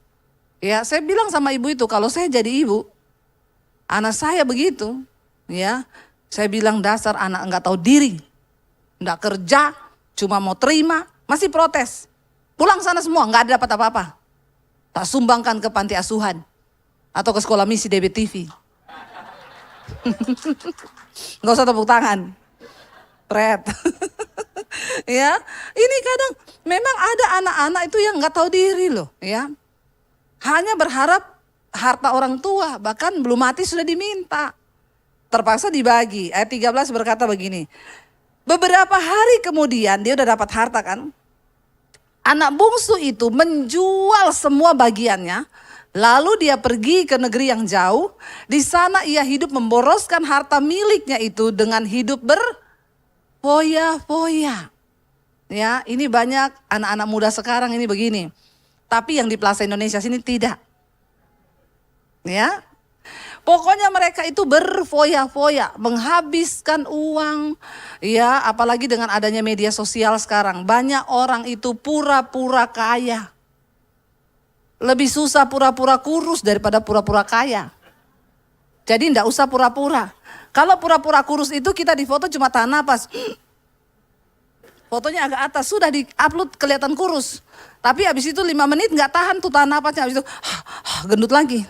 Ya, saya bilang sama ibu itu kalau saya jadi ibu, anak saya begitu, ya, saya bilang dasar anak enggak tahu diri, enggak kerja, cuma mau terima, masih protes. Pulang sana semua, enggak ada dapat apa-apa. Tak sumbangkan ke panti asuhan atau ke sekolah misi DBTV. Enggak usah tepuk tangan. Pret. Ya, ini kadang memang ada anak-anak itu yang nggak tahu diri loh, ya. Hanya berharap harta orang tua, bahkan belum mati sudah diminta. Terpaksa dibagi. Ayat 13 berkata begini. Beberapa hari kemudian dia udah dapat harta kan. Anak bungsu itu menjual semua bagiannya, lalu dia pergi ke negeri yang jauh. Di sana ia hidup memboroskan harta miliknya itu dengan hidup berfoya-foya. Ya, ini banyak anak-anak muda sekarang ini begini. Tapi yang di Plaza Indonesia sini tidak. Ya. Pokoknya mereka itu berfoya-foya, menghabiskan uang. Ya, apalagi dengan adanya media sosial sekarang, banyak orang itu pura-pura kaya. Lebih susah pura-pura kurus daripada pura-pura kaya. Jadi enggak usah pura-pura. Kalau pura-pura kurus itu kita di foto cuma tahan napas. Fotonya agak atas, sudah di-upload kelihatan kurus. Tapi habis itu 5 menit nggak tahan tuh tahan napasnya, habis itu gendut lagi.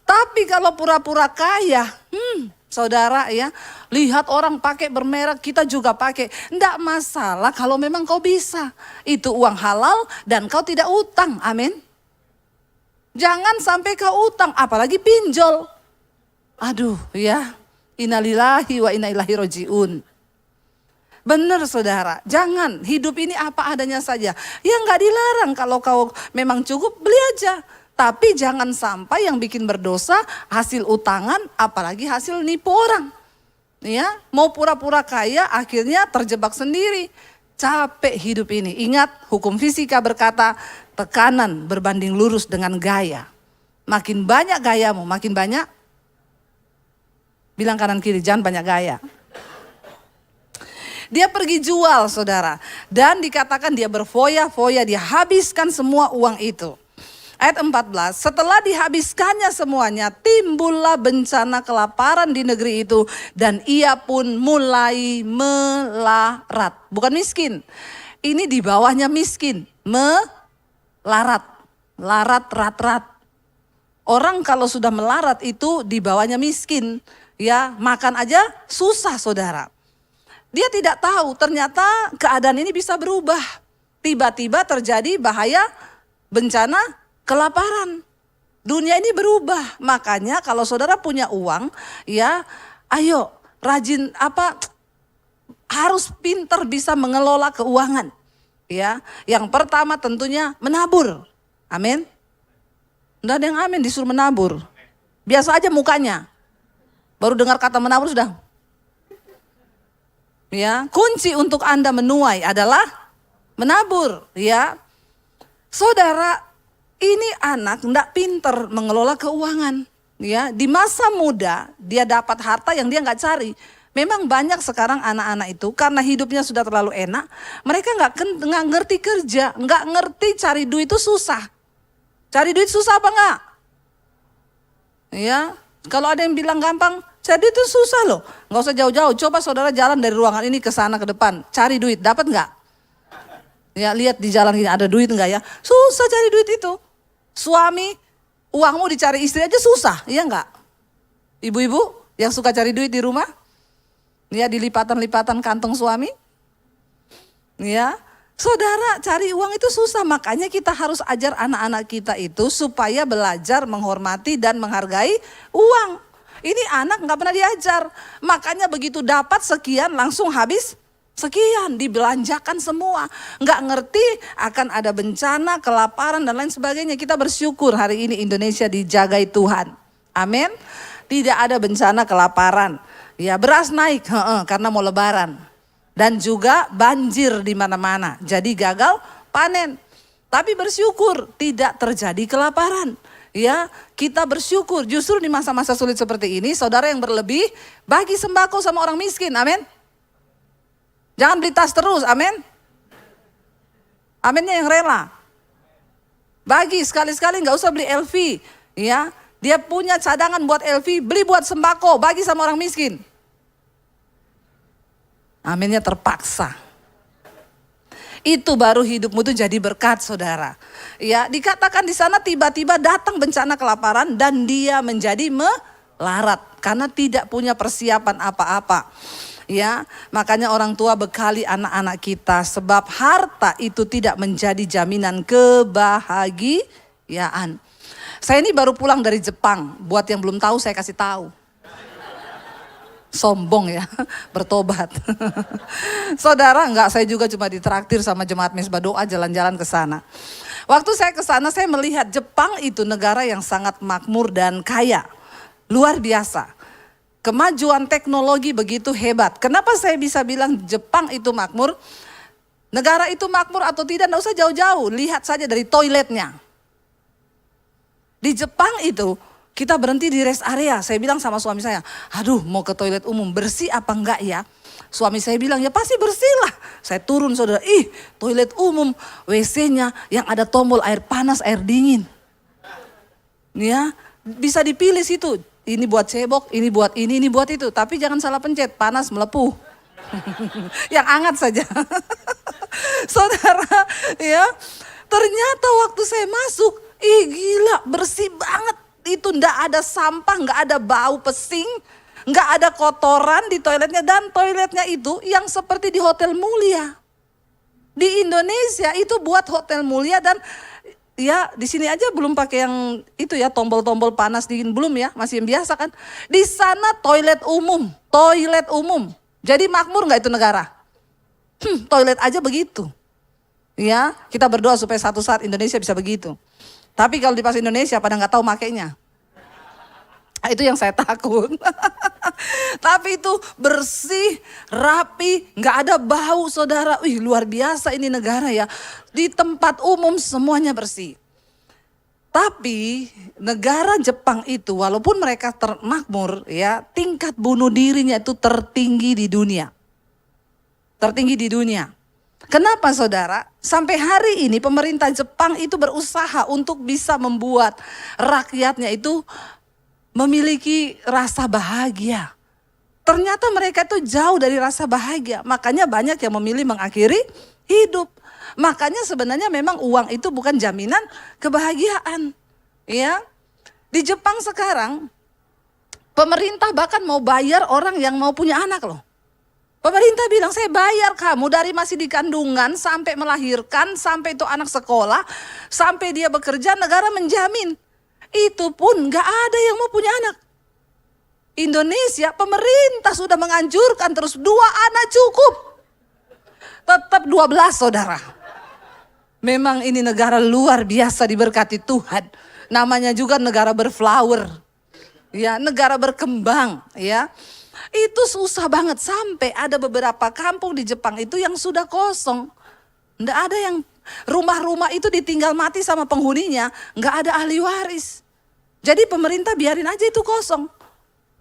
Tapi kalau pura-pura kaya, saudara ya, lihat orang pakai bermerek, kita juga pakai. Nggak masalah kalau memang kau bisa. Itu uang halal dan kau tidak utang, amin. Jangan sampai kau utang, apalagi pinjol. Aduh ya, innalillahi wa inna ilaihi rajiun. Benar saudara, jangan hidup ini apa adanya saja. Ya nggak dilarang kalau kau memang cukup beli aja. Tapi jangan sampai yang bikin berdosa hasil utangan apalagi hasil nipu orang. Ya, mau pura-pura kaya akhirnya terjebak sendiri. Capek hidup ini. Ingat hukum fisika berkata tekanan berbanding lurus dengan gaya. Makin banyak gayamu makin banyak. Bilang kanan kiri jangan banyak gaya. Dia pergi jual, saudara. Dan dikatakan dia berfoya-foya, dia habiskan semua uang itu. Ayat 14, setelah dihabiskannya semuanya, timbullah bencana kelaparan di negeri itu. Dan ia pun mulai melarat. Bukan miskin, ini di bawahnya miskin. Melarat, larat, rat-rat. Orang kalau sudah melarat itu di bawahnya miskin. Ya, makan aja susah, saudara. Dia tidak tahu ternyata keadaan ini bisa berubah. Tiba-tiba terjadi bahaya bencana kelaparan. Dunia ini berubah. Makanya kalau saudara punya uang, ya ayo rajin harus pintar bisa mengelola keuangan. Ya, yang pertama tentunya menabur. Amin. Enggak ada yang amin, disuruh menabur. Biasa aja mukanya. Baru dengar kata menabur sudah. Ya, kunci untuk Anda menuai adalah menabur, ya. Saudara, ini anak enggak pinter mengelola keuangan, ya. Di masa muda dia dapat harta yang dia enggak cari. Memang banyak sekarang anak-anak itu karena hidupnya sudah terlalu enak, mereka enggak ngerti kerja, enggak ngerti cari duit itu susah. Cari duit susah apa enggak? Ya, kalau ada yang bilang gampang, cari duit itu susah loh. Enggak usah jauh-jauh, coba saudara jalan dari ruangan ini ke sana ke depan, cari duit, dapat enggak? Ya, lihat di jalan ini ada duit enggak ya? Susah cari duit itu. Suami, uangmu dicari istri aja susah, iya enggak? Ibu-ibu yang suka cari duit di rumah, ya di lipatan-lipatan kantong suami, ya. Saudara, cari uang itu susah, makanya kita harus ajar anak-anak kita itu supaya belajar menghormati dan menghargai uang. Ini anak nggak pernah diajar, makanya begitu dapat sekian langsung habis sekian, dibelanjakan semua. Nggak ngerti akan ada bencana, kelaparan dan lain sebagainya. Kita bersyukur hari ini Indonesia dijagai Tuhan. Amin. Tidak ada bencana kelaparan. Ya, beras naik karena mau lebaran. Dan juga banjir di mana-mana. Jadi gagal panen. Tapi bersyukur tidak terjadi kelaparan. Ya, kita bersyukur justru di masa-masa sulit seperti ini, saudara yang berlebih bagi sembako sama orang miskin. Amin. Jangan beli tas terus, amin. Aminnya yang rela. Bagi sekali-sekali nggak usah beli LV, ya. Dia punya cadangan buat LV, beli buat sembako, bagi sama orang miskin. Aminnya terpaksa. Itu baru hidupmu tuh jadi berkat, saudara. Ya, dikatakan di sana tiba-tiba datang bencana kelaparan dan dia menjadi melarat karena tidak punya persiapan apa-apa. Ya, makanya orang tua bekali anak-anak kita sebab harta itu tidak menjadi jaminan kebahagiaan. Saya ini baru pulang dari Jepang. Buat yang belum tahu saya kasih tahu. Sombong ya, bertobat. Saudara, enggak, saya juga cuma ditraktir sama jemaat Mesbah Doa jalan-jalan ke sana. Waktu saya ke sana saya melihat Jepang itu negara yang sangat makmur dan kaya. Luar biasa. Kemajuan teknologi begitu hebat. Kenapa saya bisa bilang Jepang itu makmur? Negara itu makmur atau tidak, enggak usah jauh-jauh. Lihat saja dari toiletnya. Di Jepang itu kita berhenti di rest area. Saya bilang sama suami saya, aduh mau ke toilet umum, bersih apa enggak ya? Suami saya bilang, ya pasti bersih lah. Saya turun, saudara, toilet umum, WC-nya yang ada tombol air panas, air dingin. Ya, bisa dipilih situ. Ini buat cebok, ini buat ini buat itu. Tapi jangan salah pencet, panas melepuh. Yang hangat saja. Saudara, ya, ternyata waktu saya masuk, gila, bersih banget. Itu ndak ada sampah, nggak ada bau pesing, nggak ada kotoran di toiletnya, dan toiletnya itu yang seperti di hotel mulia. Di Indonesia itu buat hotel mulia dan ya di sini aja belum pakai yang itu ya, tombol-tombol panas dingin belum ya, masih yang biasa kan. Di sana toilet umum. Jadi makmur nggak itu negara? Toilet aja begitu. Ya, kita berdoa supaya satu saat Indonesia bisa begitu. Tapi kalau di pas Indonesia pada nggak tahu makainya. Itu yang saya takut. Tapi itu bersih, rapi, nggak ada bau, saudara. Luar biasa ini negara ya. Di tempat umum semuanya bersih. Tapi negara Jepang itu walaupun mereka termakmur ya, tingkat bunuh dirinya itu tertinggi di dunia. tertinggi di dunia. Kenapa saudara? Sampai hari ini pemerintah Jepang itu berusaha untuk bisa membuat rakyatnya itu memiliki rasa bahagia. Ternyata mereka itu jauh dari rasa bahagia. Makanya banyak yang memilih mengakhiri hidup. Makanya sebenarnya memang uang itu bukan jaminan kebahagiaan. Ya, di Jepang sekarang pemerintah bahkan mau bayar orang yang mau punya anak loh. Pemerintah bilang, saya bayar kamu dari masih di kandungan sampai melahirkan, sampai itu anak sekolah, sampai dia bekerja, negara menjamin. Itu pun gak ada yang mau punya anak. Indonesia, pemerintah sudah menganjurkan terus 2 anak cukup. Tetap 12 saudara. Memang ini negara luar biasa diberkati Tuhan. Namanya juga negara berflower. Ya, negara berkembang, ya. Itu susah banget sampai ada beberapa kampung di Jepang itu yang sudah kosong. Nggak ada yang rumah-rumah itu ditinggal mati sama penghuninya, nggak ada ahli waris. Jadi pemerintah biarin aja itu kosong.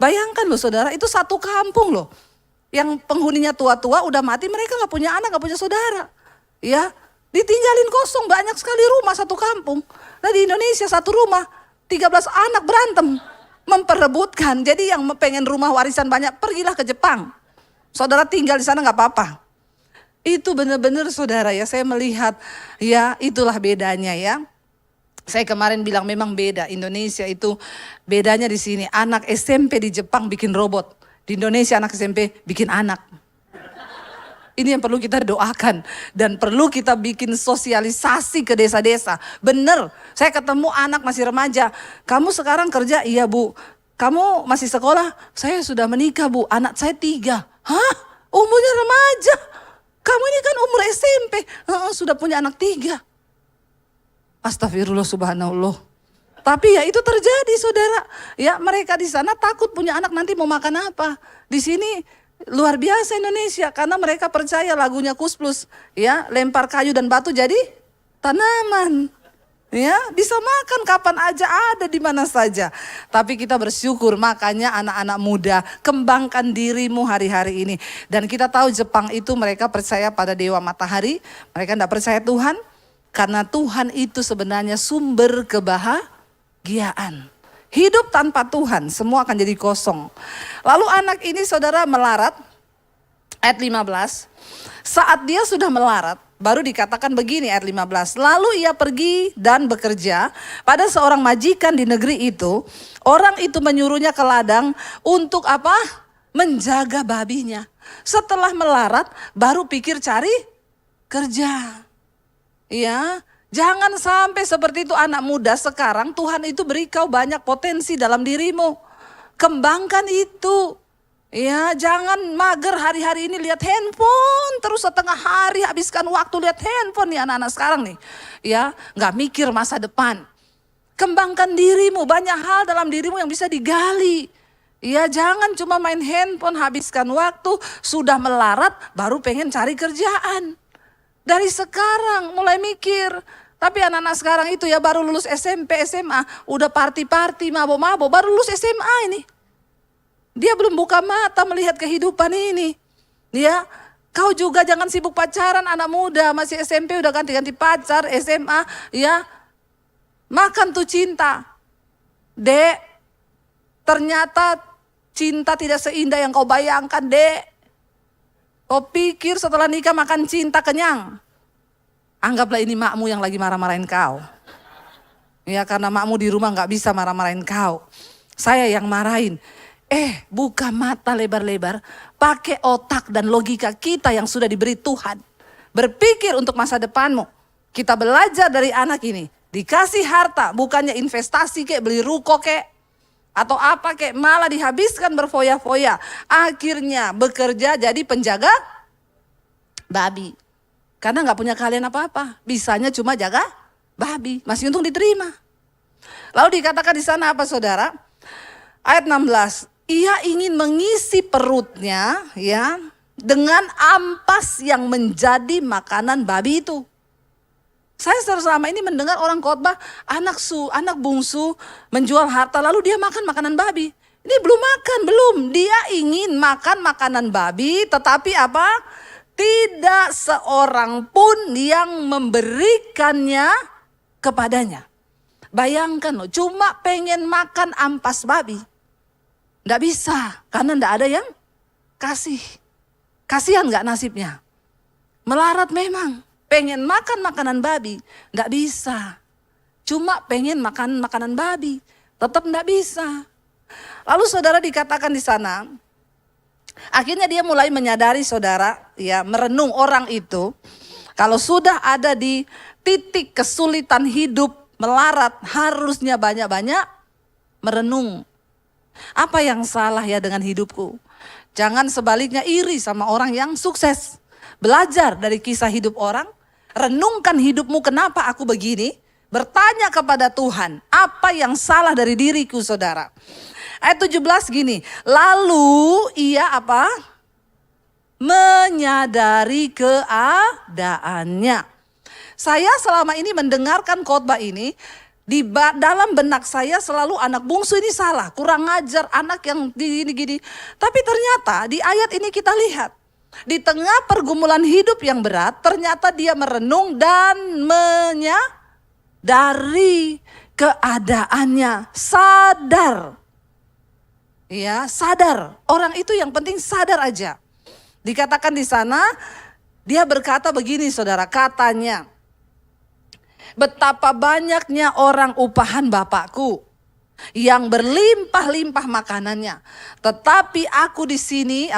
Bayangkan loh saudara, itu satu kampung loh. Yang penghuninya tua-tua udah mati, mereka nggak punya anak, nggak punya saudara. Ya, ditinggalin kosong, banyak sekali rumah satu kampung. Nah di Indonesia satu rumah, 13 anak berantem. Memperebutkan, jadi yang pengen rumah warisan banyak, pergilah ke Jepang. Saudara tinggal di sana nggak apa-apa. Itu benar-benar saudara ya, saya melihat ya itulah bedanya ya. Saya kemarin bilang memang beda, Indonesia itu bedanya di sini. Anak SMP di Jepang bikin robot, di Indonesia anak SMP bikin anak. Ini yang perlu kita doakan dan perlu kita bikin sosialisasi ke desa-desa. Bener, saya ketemu anak masih remaja. Kamu sekarang kerja? Iya bu. Kamu masih sekolah? Saya sudah menikah bu, anak saya 3. Hah? Umurnya remaja? Kamu ini kan umur SMP. Sudah punya anak 3. Astagfirullah subhanallah. Tapi ya itu terjadi saudara. Ya mereka di sana takut punya anak nanti mau makan apa. Di sini luar biasa Indonesia karena mereka percaya lagunya Kus Plus ya, lempar kayu dan batu jadi tanaman. Ya, bisa makan kapan aja, ada di mana saja. Tapi kita bersyukur, makanya anak-anak muda kembangkan dirimu hari-hari ini. Dan kita tahu Jepang itu mereka percaya pada dewa matahari, mereka tidak percaya Tuhan. Karena Tuhan itu sebenarnya sumber kebahagiaan. Hidup tanpa Tuhan, semua akan jadi kosong. Lalu anak ini saudara melarat, ayat 15. Saat dia sudah melarat, baru dikatakan begini ayat 15. Lalu ia pergi dan bekerja pada seorang majikan di negeri itu. Orang itu menyuruhnya ke ladang untuk apa? Menjaga babinya. Setelah melarat, baru pikir cari kerja. Ya. Jangan sampai seperti itu anak muda sekarang. Tuhan itu beri kau banyak potensi dalam dirimu. Kembangkan itu. Ya, jangan mager hari-hari ini lihat handphone. Terus setengah hari habiskan waktu lihat handphone nih anak-anak sekarang nih. Ya, gak mikir masa depan. Kembangkan dirimu. Banyak hal dalam dirimu yang bisa digali. Ya, jangan cuma main handphone, habiskan waktu. Sudah melarat baru pengen cari kerjaan. Dari sekarang mulai mikir. Tapi anak-anak sekarang itu ya baru lulus SMP, SMA. Udah party-party, mabok-mabok. Baru lulus SMA ini. Dia belum buka mata melihat kehidupan ini. Ya, kau juga jangan sibuk pacaran anak muda. Masih SMP udah ganti-ganti pacar, SMA. Ya, makan tuh cinta. Dek, ternyata cinta tidak seindah yang kau bayangkan dek. Kau pikir setelah nikah makan cinta kenyang. Anggaplah ini makmu yang lagi marah-marahin kau. Ya karena makmu di rumah gak bisa marah-marahin kau. Saya yang marahin. Buka mata lebar-lebar. Pakai otak dan logika kita yang sudah diberi Tuhan. Berpikir untuk masa depanmu. Kita belajar dari anak ini. Dikasih harta bukannya investasi kek, beli ruko kek. Atau apa kek, malah dihabiskan berfoya-foya. Akhirnya bekerja jadi penjaga babi. Karena gak punya kalian apa-apa. Bisanya cuma jaga babi. Masih untung diterima. Lalu dikatakan di sana apa saudara? Ayat 16. Ia ingin mengisi perutnya ya dengan ampas yang menjadi makanan babi itu. Saya selama ini mendengar orang khotbah anak bungsu menjual harta lalu dia makan makanan babi. Ini belum makan, belum. Dia ingin makan makanan babi tetapi apa? tidak seorang pun yang memberikannya kepadanya. Bayangkan loh, cuma pengen makan ampas babi. Nggak bisa, karena nggak ada yang kasih. Kasihan nggak nasibnya? Melarat memang, pengen makan makanan babi, nggak bisa. Cuma pengen makan makanan babi, tetap nggak bisa. Lalu saudara dikatakan di sana, akhirnya dia mulai menyadari saudara, ya merenung orang itu. Kalau sudah ada di titik kesulitan hidup, melarat, harusnya banyak-banyak merenung. Apa yang salah ya dengan hidupku? Jangan sebaliknya iri sama orang yang sukses. Belajar dari kisah hidup orang, renungkan hidupmu, kenapa aku begini? Bertanya kepada Tuhan, apa yang salah dari diriku saudara? Ayat 17 gini, lalu ia apa? Menyadari keadaannya. Saya selama ini mendengarkan khotbah ini, di dalam benak saya selalu anak bungsu ini salah, kurang ngajar, anak yang gini-gini. Tapi ternyata di ayat ini kita lihat, di tengah pergumulan hidup yang berat, ternyata dia merenung dan menyadari keadaannya, sadar. Ya, sadar. Orang itu yang penting sadar aja. Dikatakan di sana, dia berkata begini saudara, katanya, betapa banyaknya orang upahan Bapakku yang berlimpah-limpah makanannya, tetapi aku di sini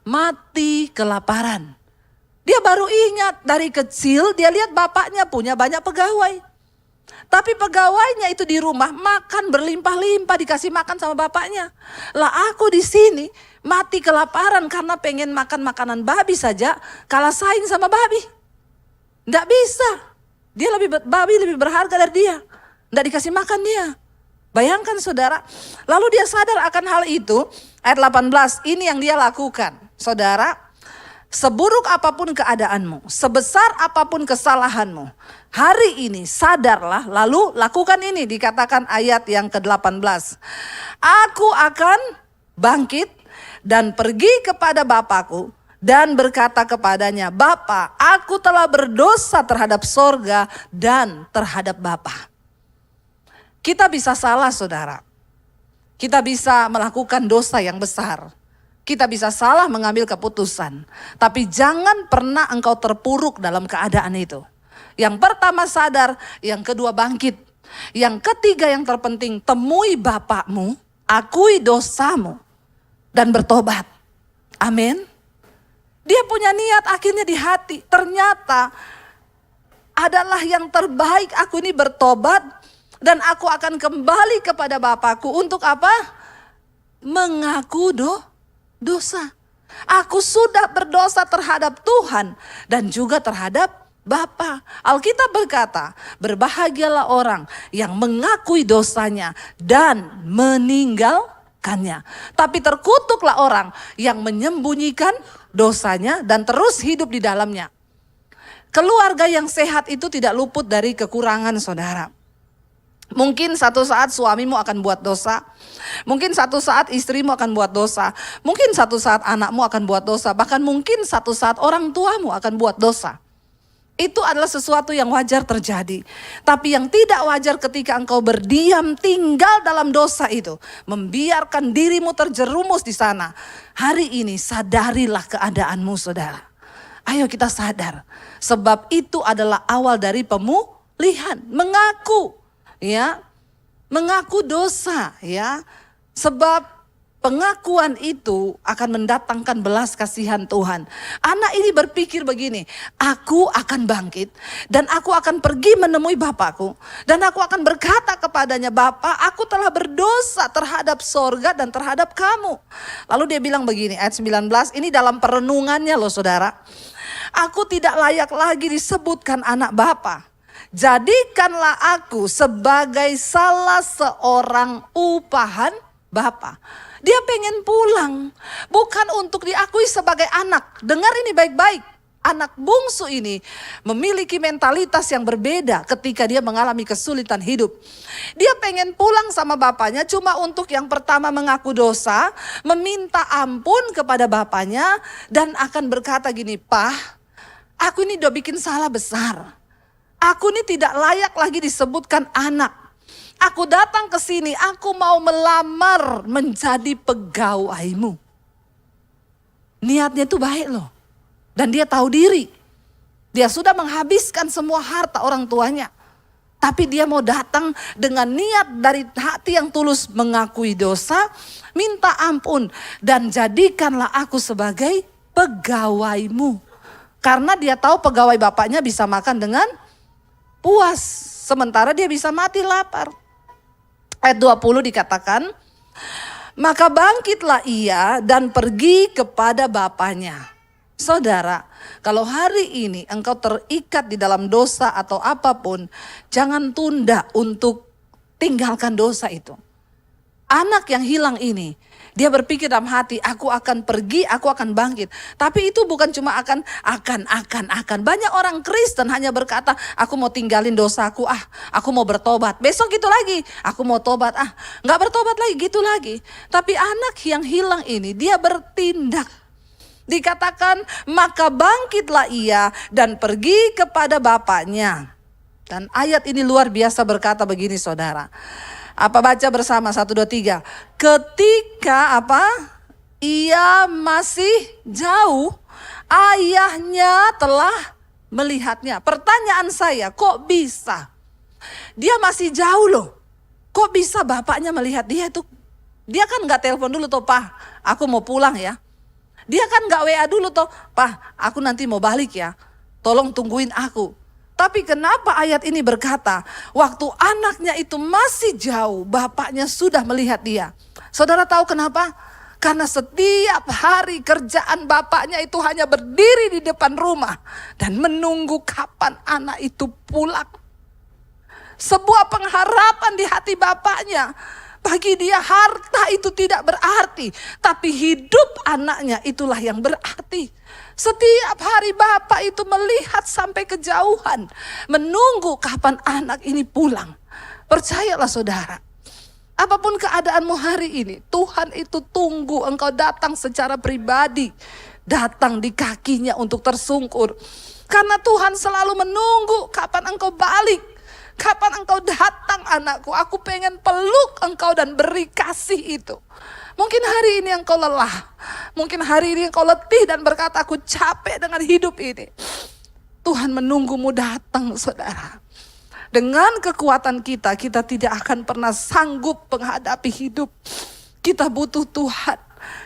mati kelaparan. Dia baru ingat dari kecil dia lihat bapaknya punya banyak pegawai. Tapi pegawainya itu di rumah makan berlimpah-limpah, dikasih makan sama bapaknya. Lah aku di sini mati kelaparan karena pengen makan makanan babi saja, kalah saing sama babi. Nggak bisa. Dia babi lebih berharga dari dia. Nggak dikasih makan dia. Bayangkan saudara. Lalu dia sadar akan hal itu. Ayat 18, ini yang dia lakukan. Saudara, seburuk apapun keadaanmu, sebesar apapun kesalahanmu, hari ini sadarlah, lalu lakukan ini. Dikatakan ayat yang ke-18. Aku akan bangkit dan pergi kepada Bapakku dan berkata kepadanya, Bapa, aku telah berdosa terhadap sorga dan terhadap Bapa. Kita bisa salah saudara. Kita bisa melakukan dosa yang besar. Kita bisa salah mengambil keputusan. Tapi jangan pernah engkau terpuruk dalam keadaan itu. Yang pertama sadar, yang kedua bangkit. Yang ketiga yang terpenting, temui Bapakmu, akui dosamu, dan bertobat. Amin. Dia punya niat akhirnya di hati. Ternyata adalah yang terbaik, aku ini bertobat. Dan aku akan kembali kepada Bapakku untuk apa? Mengaku dosa. Aku sudah berdosa terhadap Tuhan dan juga terhadap Bapa. Alkitab berkata, berbahagialah orang yang mengakui dosanya dan meninggalkannya. Tapi terkutuklah orang yang menyembunyikan dosanya dan terus hidup di dalamnya. Keluarga yang sehat itu tidak luput dari kekurangan saudara. Mungkin satu saat suamimu akan buat dosa. Mungkin satu saat istrimu akan buat dosa. Mungkin satu saat anakmu akan buat dosa. Bahkan mungkin satu saat orang tuamu akan buat dosa. Itu adalah sesuatu yang wajar terjadi. Tapi yang tidak wajar ketika engkau berdiam tinggal dalam dosa itu. Membiarkan dirimu terjerumus di sana. Hari ini sadarilah keadaanmu saudara. Ayo kita sadar. Sebab itu adalah awal dari pemulihan. Mengaku. Ya, mengaku dosa ya. Sebab pengakuan itu akan mendatangkan belas kasihan Tuhan. Anak ini berpikir begini, aku akan bangkit dan aku akan pergi menemui Bapakku. Dan aku akan berkata kepadanya, Bapa, aku telah berdosa terhadap sorga dan terhadap kamu. Lalu dia bilang begini, ayat 19, ini dalam perenungannya loh saudara. Aku tidak layak lagi disebutkan anak Bapa. Jadikanlah aku sebagai salah seorang upahan Bapa. Dia pengen pulang. Bukan untuk diakui sebagai anak. Dengar ini baik-baik. Anak bungsu ini memiliki mentalitas yang berbeda ketika dia mengalami kesulitan hidup. Dia pengen pulang sama bapaknya cuma untuk yang pertama mengaku dosa, meminta ampun kepada bapaknya dan akan berkata gini, "Pak, aku ini udah bikin salah besar. Aku ini tidak layak lagi disebutkan anak. Aku datang ke sini, aku mau melamar menjadi pegawaimu." Niatnya itu baik loh. Dan dia tahu diri. Dia sudah menghabiskan semua harta orang tuanya. Tapi dia mau datang dengan niat dari hati yang tulus mengakui dosa, minta ampun. Dan jadikanlah aku sebagai pegawaimu. Karena dia tahu pegawai bapaknya bisa makan dengan puas. Sementara dia bisa mati lapar. Ayat 20 dikatakan, maka bangkitlah ia dan pergi kepada bapaknya. Saudara, kalau hari ini engkau terikat di dalam dosa atau apapun, jangan tunda untuk tinggalkan dosa itu. Anak yang hilang ini, dia berpikir dalam hati, aku akan pergi, aku akan bangkit. Tapi itu bukan cuma akan. Banyak orang Kristen hanya berkata, aku mau tinggalin dosaku, aku mau bertobat. Besok gitu lagi, aku mau tobat, nggak bertobat lagi, gitu lagi. Tapi anak yang hilang ini, dia bertindak. Dikatakan, maka bangkitlah ia dan pergi kepada bapaknya. Dan ayat ini luar biasa berkata begini saudara. Apa baca bersama 1, 2, 3. Ketika ia masih jauh, ayahnya telah melihatnya. Pertanyaan saya, kok bisa? Dia masih jauh loh. Kok bisa bapaknya melihat dia itu? Dia kan gak telepon dulu tuh, "Pak, aku mau pulang ya." Dia kan gak WA dulu toh, "Pak, aku nanti mau balik ya, tolong tungguin aku." Tapi kenapa ayat ini berkata, waktu anaknya itu masih jauh, bapaknya sudah melihat dia. Saudara tahu kenapa? Karena setiap hari kerjaan bapaknya itu hanya berdiri di depan rumah dan menunggu kapan anak itu pulang. Sebuah pengharapan di hati bapaknya. Bagi dia harta itu tidak berarti, tapi hidup anaknya itulah yang berarti. Setiap hari bapak itu melihat sampai kejauhan, menunggu kapan anak ini pulang. Percayalah saudara, apapun keadaanmu hari ini, Tuhan itu tunggu engkau datang secara pribadi, datang di kakinya untuk tersungkur. Karena Tuhan selalu menunggu kapan engkau balik. Kapan engkau datang anakku, aku pengen peluk engkau dan beri kasih itu. Mungkin hari ini engkau lelah, mungkin hari ini engkau letih dan berkata aku capek dengan hidup ini. Tuhan menunggumu datang saudara. Dengan kekuatan kita tidak akan pernah sanggup menghadapi hidup. Kita butuh Tuhan,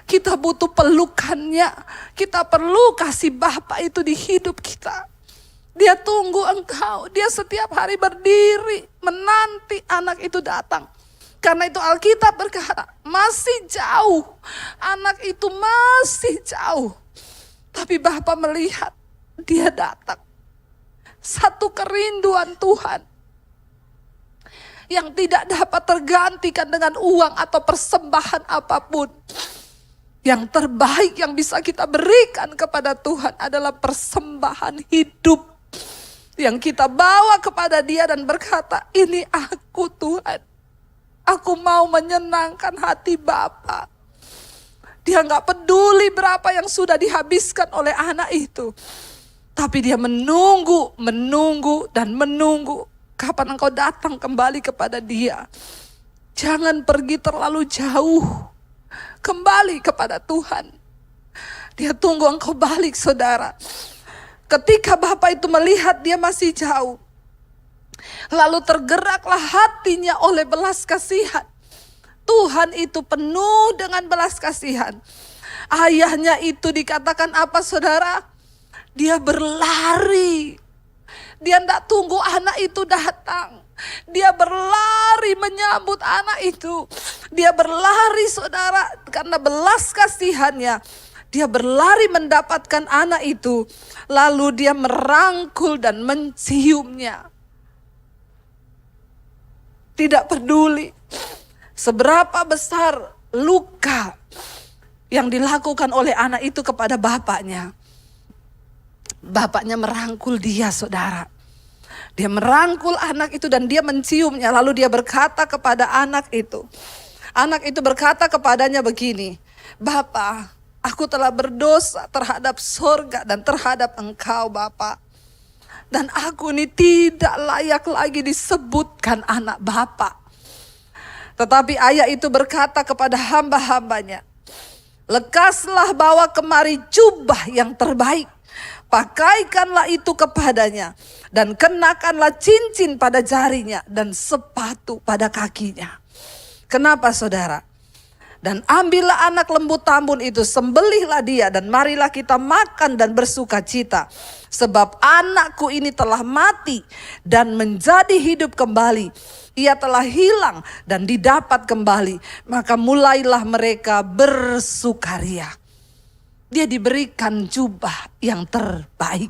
kita butuh pelukannya, kita perlu kasih Bapa itu di hidup kita. Dia tunggu engkau, dia setiap hari berdiri menanti anak itu datang. Karena itu Alkitab berkata, masih jauh, anak itu masih jauh. Tapi Bapa melihat, dia datang. Satu kerinduan Tuhan yang tidak dapat tergantikan dengan uang atau persembahan apapun. Yang terbaik yang bisa kita berikan kepada Tuhan adalah persembahan hidup. Yang kita bawa kepada dia dan berkata, ini aku Tuhan. Aku mau menyenangkan hati Bapa. Dia gak peduli berapa yang sudah dihabiskan oleh anak itu. Tapi dia menunggu, dan menunggu. Kapan engkau datang kembali kepada dia. Jangan pergi terlalu jauh. Kembali kepada Tuhan. Dia tunggu engkau balik saudara. Ketika Bapak itu melihat dia masih jauh. Lalu tergeraklah hatinya oleh belas kasihan. Tuhan itu penuh dengan belas kasihan. Ayahnya itu dikatakan apa saudara? Dia berlari. Dia tidak tunggu anak itu datang. Dia berlari menyambut anak itu. Dia berlari saudara karena belas kasihannya. Dia berlari mendapatkan anak itu. Lalu dia merangkul dan menciumnya. Tidak peduli seberapa besar luka yang dilakukan oleh anak itu kepada bapaknya. bapaknya merangkul dia, saudara. Dia merangkul anak itu dan dia menciumnya. Lalu dia berkata kepada anak itu. Anak itu berkata kepadanya begini, "Bapa, aku telah berdosa terhadap sorga dan terhadap engkau, Bapa. Dan aku ini tidak layak lagi disebutkan anak Bapa." Tetapi ayah itu berkata kepada hamba-hambanya, "Lekaslah bawa kemari jubah yang terbaik. Pakaikanlah itu kepadanya dan kenakanlah cincin pada jarinya dan sepatu pada kakinya." Kenapa, saudara? "Dan ambillah anak lembu tambun itu, sembelihlah dia dan marilah kita makan dan bersuka cita. Sebab anakku ini telah mati dan menjadi hidup kembali. Ia telah hilang dan didapat kembali." Maka mulailah mereka bersukaria. Dia diberikan jubah yang terbaik.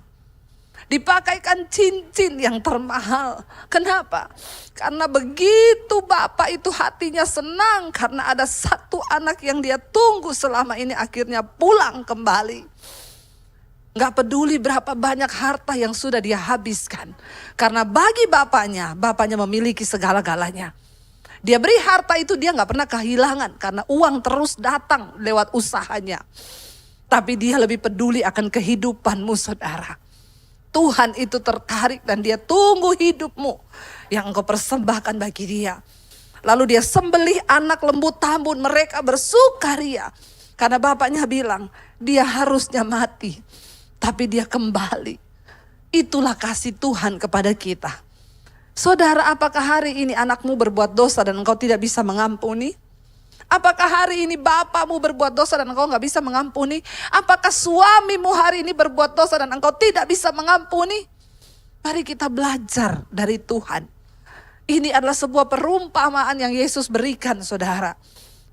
Dipakaikan cincin yang termahal. Kenapa? Karena begitu bapak itu hatinya senang karena ada satu anak yang dia tunggu selama ini akhirnya pulang kembali. Gak peduli berapa banyak harta yang sudah dia habiskan. Karena bagi bapaknya memiliki segala-galanya. Dia beri harta itu, dia gak pernah kehilangan karena uang terus datang lewat usahanya. Tapi dia lebih peduli akan kehidupanmu, saudara. Tuhan itu tertarik dan dia tunggu hidupmu yang engkau persembahkan bagi dia. Lalu dia sembelih anak lembu tambun, mereka bersukaria. Karena bapaknya bilang, dia harusnya mati, tapi dia kembali. Itulah kasih Tuhan kepada kita. Saudara, apakah hari ini anakmu berbuat dosa dan engkau tidak bisa mengampuni? Apakah hari ini bapamu berbuat dosa dan engkau gak bisa mengampuni? Apakah suamimu hari ini berbuat dosa dan engkau tidak bisa mengampuni? Mari kita belajar dari Tuhan. Ini adalah sebuah perumpamaan yang Yesus berikan, saudara.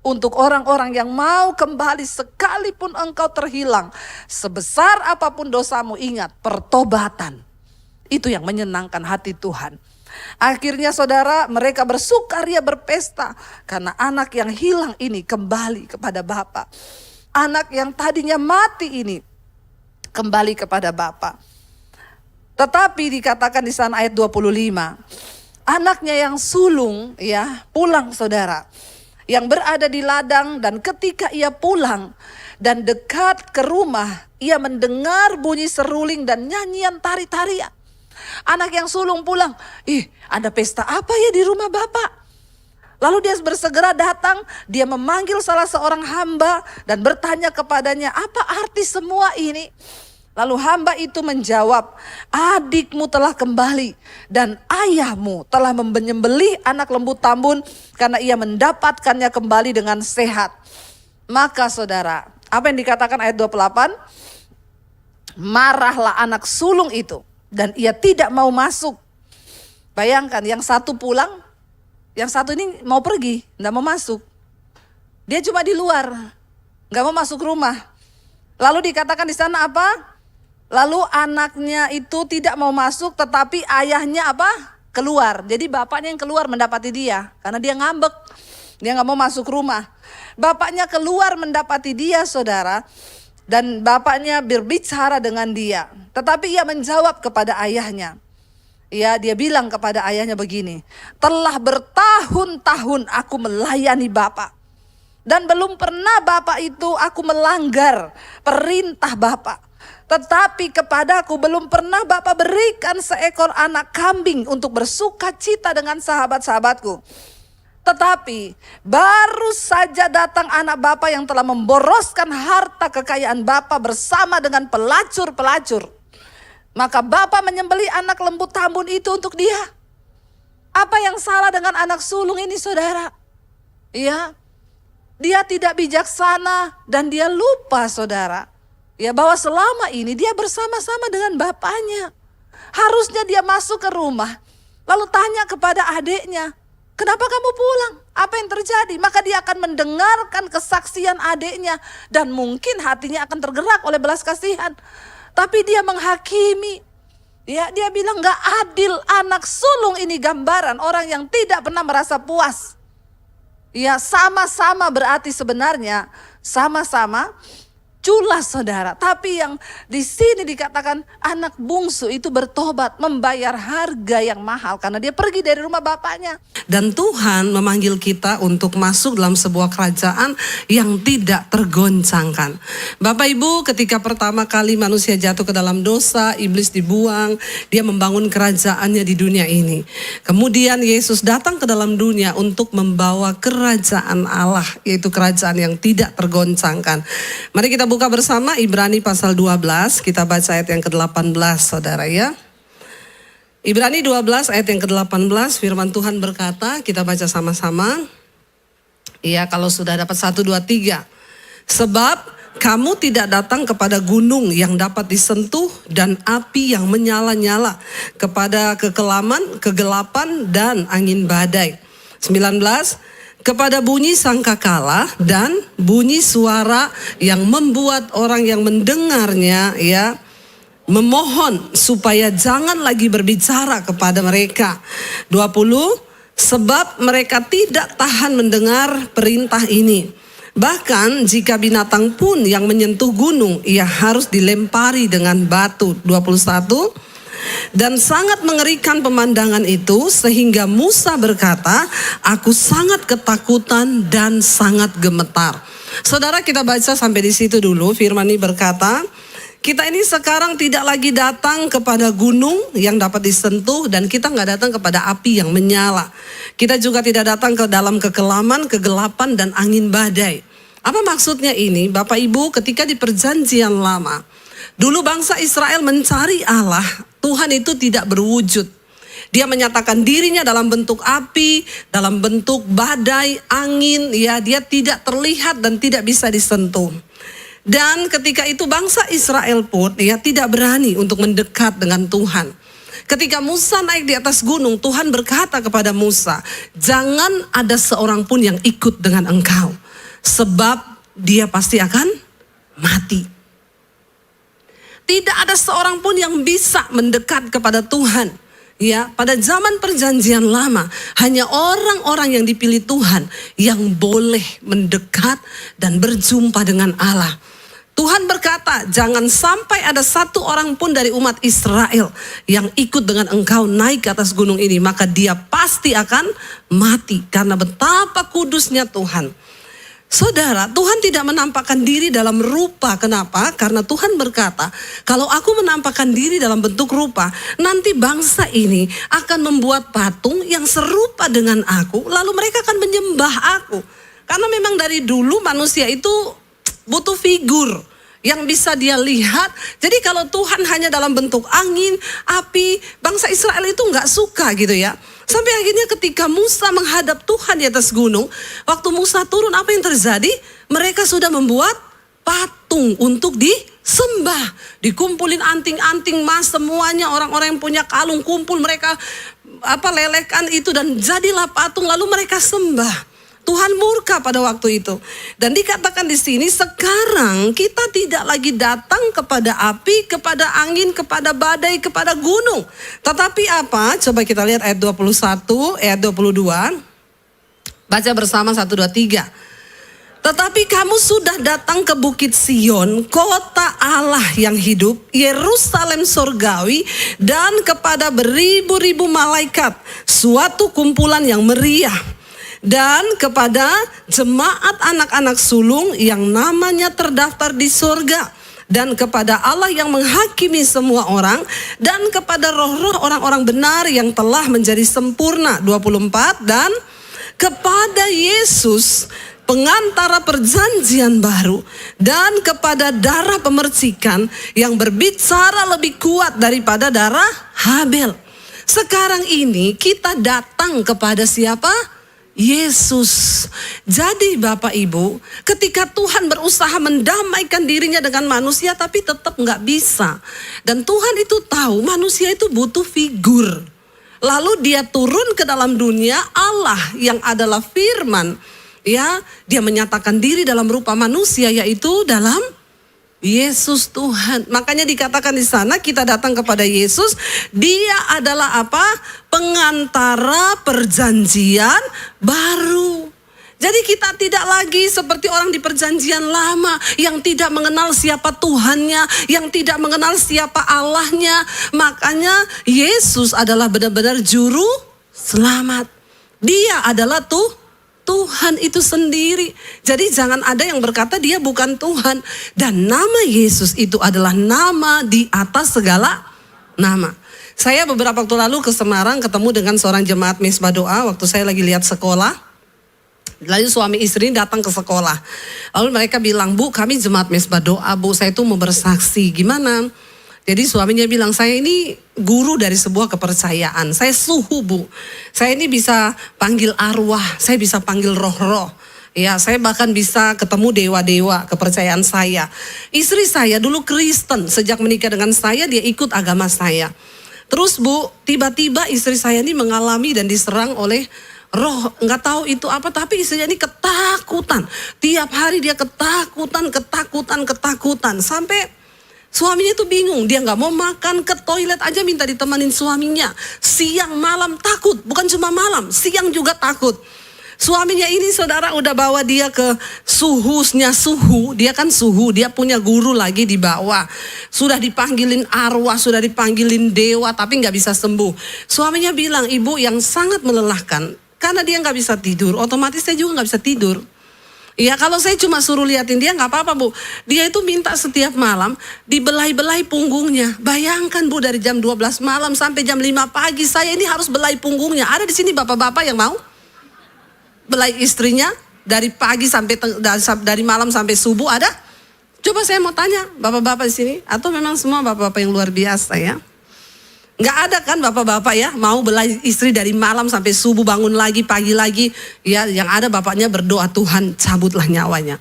Untuk orang-orang yang mau kembali sekalipun engkau terhilang. Sebesar apapun dosamu, ingat, pertobatan. Itu yang menyenangkan hati Tuhan. Akhirnya, saudara, mereka bersukaria, berpesta karena anak yang hilang ini kembali kepada Bapa. Anak yang tadinya mati ini kembali kepada Bapa. Tetapi dikatakan di sana ayat 25, anaknya yang sulung ya pulang, saudara, yang berada di ladang, dan ketika ia pulang dan dekat ke rumah, ia mendengar bunyi seruling dan nyanyian tari-tarian. Anak yang sulung pulang, ada pesta apa ya di rumah bapak? Lalu dia bersegera datang, dia memanggil salah seorang hamba dan bertanya kepadanya, apa arti semua ini? Lalu hamba itu menjawab, adikmu telah kembali dan ayahmu telah menyembelih anak lembu tambun karena ia mendapatkannya kembali dengan sehat. Maka, saudara, apa yang dikatakan ayat 28? Marahlah anak sulung itu dan ia tidak mau masuk. Bayangkan, yang satu pulang, yang satu ini mau pergi, tidak mau masuk. Dia cuma di luar, nggak mau masuk rumah. Lalu dikatakan di sana apa? Lalu anaknya itu tidak mau masuk, tetapi ayahnya apa? Keluar. Jadi bapaknya yang keluar mendapati dia, karena dia ngambek, dia nggak mau masuk rumah. Bapaknya keluar mendapati dia, saudara. Dan bapaknya berbicara dengan dia. Tetapi ia menjawab kepada ayahnya. Ya, dia bilang kepada ayahnya begini. Telah bertahun-tahun aku melayani bapak. Dan belum pernah bapak itu aku melanggar perintah bapak. Tetapi kepadaku belum pernah bapak berikan seekor anak kambing untuk bersuka cita dengan sahabat-sahabatku. Tetapi baru saja datang anak bapak yang telah memboroskan harta kekayaan bapak bersama dengan pelacur-pelacur. Maka bapak menyembelih anak lembu tambun itu untuk dia. Apa yang salah dengan anak sulung ini, saudara? Ya, dia tidak bijaksana dan dia lupa, saudara. Ya, bahwa selama ini dia bersama-sama dengan bapaknya. Harusnya dia masuk ke rumah, lalu tanya kepada adiknya, kenapa kamu pulang? Apa yang terjadi? Maka dia akan mendengarkan kesaksian adiknya dan mungkin hatinya akan tergerak oleh belas kasihan. Tapi dia menghakimi. Ya, dia bilang gak adil, anak sulung ini gambaran orang yang tidak pernah merasa puas. Ya, sama-sama berarti sebenarnya sama-sama culas saudara. Tapi yang di sini dikatakan anak bungsu itu bertobat, membayar harga yang mahal karena dia pergi dari rumah bapaknya. Dan Tuhan memanggil kita untuk masuk dalam sebuah kerajaan yang tidak tergoncangkan. Bapak Ibu, ketika pertama kali manusia jatuh ke dalam dosa, iblis dibuang, dia membangun kerajaannya di dunia ini. Kemudian Yesus datang ke dalam dunia untuk membawa kerajaan Allah, yaitu kerajaan yang tidak tergoncangkan. Mari kita buka bersama Ibrani pasal 12, kita baca ayat yang ke-18 saudara ya. Ibrani 12 ayat yang ke-18, firman Tuhan berkata, kita baca sama-sama. Iya, kalau sudah dapat 1, 2, 3. Sebab kamu tidak datang kepada gunung yang dapat disentuh dan api yang menyala-nyala, kepada kekelaman, kegelapan dan angin badai. 19, kepada bunyi sangkakala dan bunyi suara yang membuat orang yang mendengarnya ya memohon supaya jangan lagi berbicara kepada mereka. 20, sebab mereka tidak tahan mendengar perintah ini. Bahkan jika binatang pun yang menyentuh gunung, ia harus dilempari dengan batu. 21, dan sangat mengerikan pemandangan itu sehingga Musa berkata, aku sangat ketakutan dan sangat gemetar. Saudara, kita baca sampai di situ dulu. Firman ini berkata, kita ini sekarang tidak lagi datang kepada gunung yang dapat disentuh dan kita nggak datang kepada api yang menyala. Kita juga tidak datang ke dalam kekelaman, kegelapan dan angin badai. Apa maksudnya ini? Bapak Ibu, ketika di perjanjian lama, dulu bangsa Israel mencari Allah, Tuhan itu tidak berwujud. Dia menyatakan dirinya dalam bentuk api, dalam bentuk badai, angin, ya dia tidak terlihat dan tidak bisa disentuh. Dan ketika itu bangsa Israel pun ya tidak berani untuk mendekat dengan Tuhan. Ketika Musa naik di atas gunung, Tuhan berkata kepada Musa, jangan ada seorang pun yang ikut dengan engkau, sebab dia pasti akan mati. Tidak ada seorang pun yang bisa mendekat kepada Tuhan. Ya, pada zaman perjanjian lama, hanya orang-orang yang dipilih Tuhan yang boleh mendekat dan berjumpa dengan Allah. Tuhan berkata, jangan sampai ada satu orang pun dari umat Israel yang ikut dengan engkau naik ke atas gunung ini, maka dia pasti akan mati. Karena betapa kudusnya Tuhan. Saudara, Tuhan tidak menampakkan diri dalam rupa. Kenapa? Karena Tuhan berkata, kalau aku menampakkan diri dalam bentuk rupa, nanti bangsa ini akan membuat patung yang serupa dengan aku, lalu mereka akan menyembah aku. Karena memang dari dulu manusia itu butuh figur yang bisa dia lihat. Jadi kalau Tuhan hanya dalam bentuk angin, api, bangsa Israel itu nggak suka gitu ya. Sampai akhirnya ketika Musa menghadap Tuhan di atas gunung, waktu Musa turun apa yang terjadi? Mereka sudah membuat patung untuk disembah. Dikumpulin anting-anting emas semuanya, orang-orang yang punya kalung kumpul, mereka lelehkan itu dan jadilah patung lalu mereka sembah. Tuhan murka pada waktu itu. Dan dikatakan di sini sekarang kita tidak lagi datang kepada api, kepada angin, kepada badai, kepada gunung. Tetapi apa? Coba kita lihat ayat 21, ayat 22. Baca bersama 1, 2, 3. Tetapi kamu sudah datang ke Bukit Sion, kota Allah yang hidup, Yerusalem sorgawi, dan kepada beribu-ribu malaikat, suatu kumpulan yang meriah. Dan kepada jemaat anak-anak sulung yang namanya terdaftar di surga. Dan kepada Allah yang menghakimi semua orang. Dan kepada roh-roh orang-orang benar yang telah menjadi sempurna. 24. Dan kepada Yesus pengantara perjanjian baru. Dan kepada darah pemercikan yang berbicara lebih kuat daripada darah Habel. Sekarang ini kita datang kepada siapa? Yesus. Jadi Bapak Ibu, ketika Tuhan berusaha mendamaikan dirinya dengan manusia tapi tetap nggak bisa. Dan Tuhan itu tahu manusia itu butuh figur. Lalu dia turun ke dalam dunia, Allah yang adalah firman. Ya, dia menyatakan diri dalam rupa manusia, yaitu dalam Yesus Tuhan. Makanya dikatakan di sana kita datang kepada Yesus. Dia adalah apa? Pengantara perjanjian baru. Jadi kita tidak lagi seperti orang di perjanjian lama yang tidak mengenal siapa Tuhannya, yang tidak mengenal siapa Allahnya. Makanya Yesus adalah benar-benar juru selamat. Dia adalah Tuhan itu sendiri. Jadi jangan ada yang berkata dia bukan Tuhan. Dan nama Yesus itu adalah nama di atas segala nama. Saya beberapa waktu lalu ke Semarang ketemu dengan seorang jemaat Mezbah Doa waktu saya lagi lihat sekolah. Lalu suami istri datang ke sekolah. Lalu mereka bilang, Bu, kami jemaat Mezbah Doa, Bu, saya itu mau bersaksi. Gimana? Jadi suaminya bilang, saya ini guru dari sebuah kepercayaan. Saya suhu, Bu. Saya ini bisa panggil arwah, saya bisa panggil roh-roh. Ya, saya bahkan bisa ketemu dewa-dewa kepercayaan saya. Istri saya dulu Kristen, sejak menikah dengan saya dia ikut agama saya. Terus Bu, tiba-tiba istri saya ini mengalami dan diserang oleh roh, nggak tahu itu apa, tapi istrinya ini ketakutan. Tiap hari dia ketakutan. Sampai suaminya itu bingung, dia nggak mau makan, ke toilet aja minta ditemanin suaminya. Siang malam takut, bukan cuma malam, siang juga takut. Suaminya ini saudara udah bawa dia ke suhu, dia kan suhu, dia punya guru lagi di bawah. Sudah dipanggilin arwah, sudah dipanggilin dewa, tapi nggak bisa sembuh. Suaminya bilang, Ibu, yang sangat melelahkan, karena dia nggak bisa tidur, otomatis saya juga nggak bisa tidur. Ya kalau saya cuma suruh liatin dia nggak apa-apa, Bu. Dia itu minta setiap malam dibelai-belai punggungnya. Bayangkan, Bu, dari jam 12 malam sampai jam 5 pagi saya ini harus belai punggungnya. Ada di sini bapak-bapak yang mau belai istrinya dari pagi sampai dari malam sampai subuh, ada? Coba saya mau tanya bapak-bapak di sini, atau memang semua bapak-bapak yang luar biasa ya? Nggak ada kan bapak-bapak ya mau belai istri dari malam sampai subuh, bangun lagi pagi lagi. Ya yang ada bapaknya berdoa, Tuhan cabutlah nyawanya.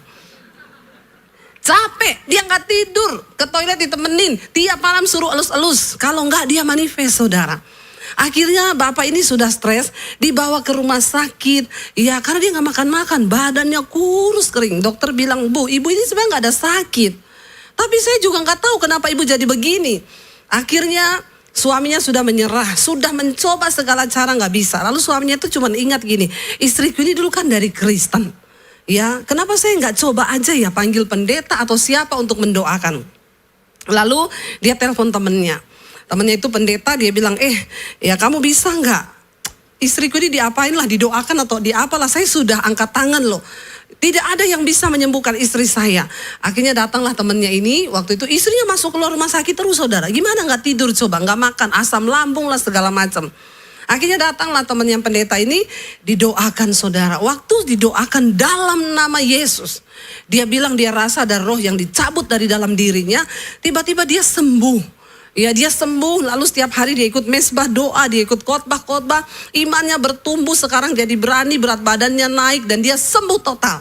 Capek, dia nggak tidur, ke toilet ditemenin, tiap malam suruh elus-elus. Kalau nggak dia manifest, saudara. Akhirnya bapak ini sudah stres, dibawa ke rumah sakit. Ya karena dia nggak makan-makan, badannya kurus kering. Dokter bilang, Bu, ibu ini sebenarnya nggak ada sakit. Tapi saya juga nggak tahu kenapa ibu jadi begini. Akhirnya suaminya sudah menyerah, sudah mencoba segala cara nggak bisa. Lalu suaminya itu cuma ingat gini, istriku ini dulu kan dari Kristen. Ya, kenapa saya nggak coba aja ya panggil pendeta atau siapa untuk mendoakan. Lalu dia telepon temennya. Temennya itu pendeta, dia bilang, ya kamu bisa nggak? Istriku ini diapain lah, didoakan atau diapalah, saya sudah angkat tangan loh. Tidak ada yang bisa menyembuhkan istri saya. Akhirnya datanglah temennya ini, waktu itu istrinya masuk keluar rumah sakit terus, saudara. Gimana nggak tidur coba, nggak makan, asam lambung lah segala macam. Akhirnya datanglah teman yang pendeta ini, didoakan saudara. Waktu didoakan dalam nama Yesus, dia bilang dia rasa ada roh yang dicabut dari dalam dirinya. Tiba-tiba dia sembuh. Ya dia sembuh, lalu setiap hari dia ikut Mezbah Doa, dia ikut khotbah, imannya bertumbuh, sekarang jadi berani, berat badannya naik dan dia sembuh total.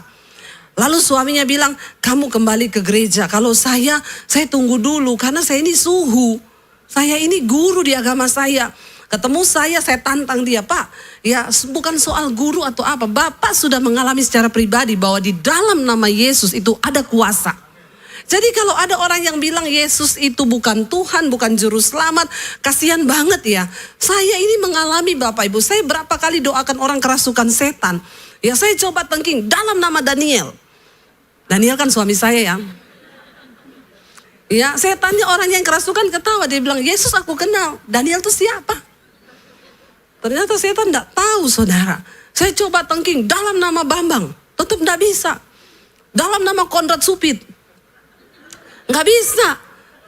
Lalu suaminya bilang, kamu kembali ke gereja. Kalau saya tunggu dulu karena saya ini suhu. Saya ini guru di agama saya. Ketemu saya tantang dia, Pak. Ya bukan soal guru atau apa. Bapak sudah mengalami secara pribadi bahwa di dalam nama Yesus itu ada kuasa. Jadi kalau ada orang yang bilang Yesus itu bukan Tuhan, bukan juru selamat, kasihan banget ya. Saya ini mengalami Bapak Ibu, saya berapa kali doakan orang kerasukan setan. Ya saya coba tengking dalam nama Daniel. Daniel kan suami saya ya. Ya setannya orang yang kerasukan ketawa, dia bilang Yesus aku kenal. Daniel itu siapa? Ternyata setan tidak tahu, saudara. Saya coba tengking dalam nama Bambang, tetap tidak bisa. Dalam nama Konrad Supit, nggak bisa.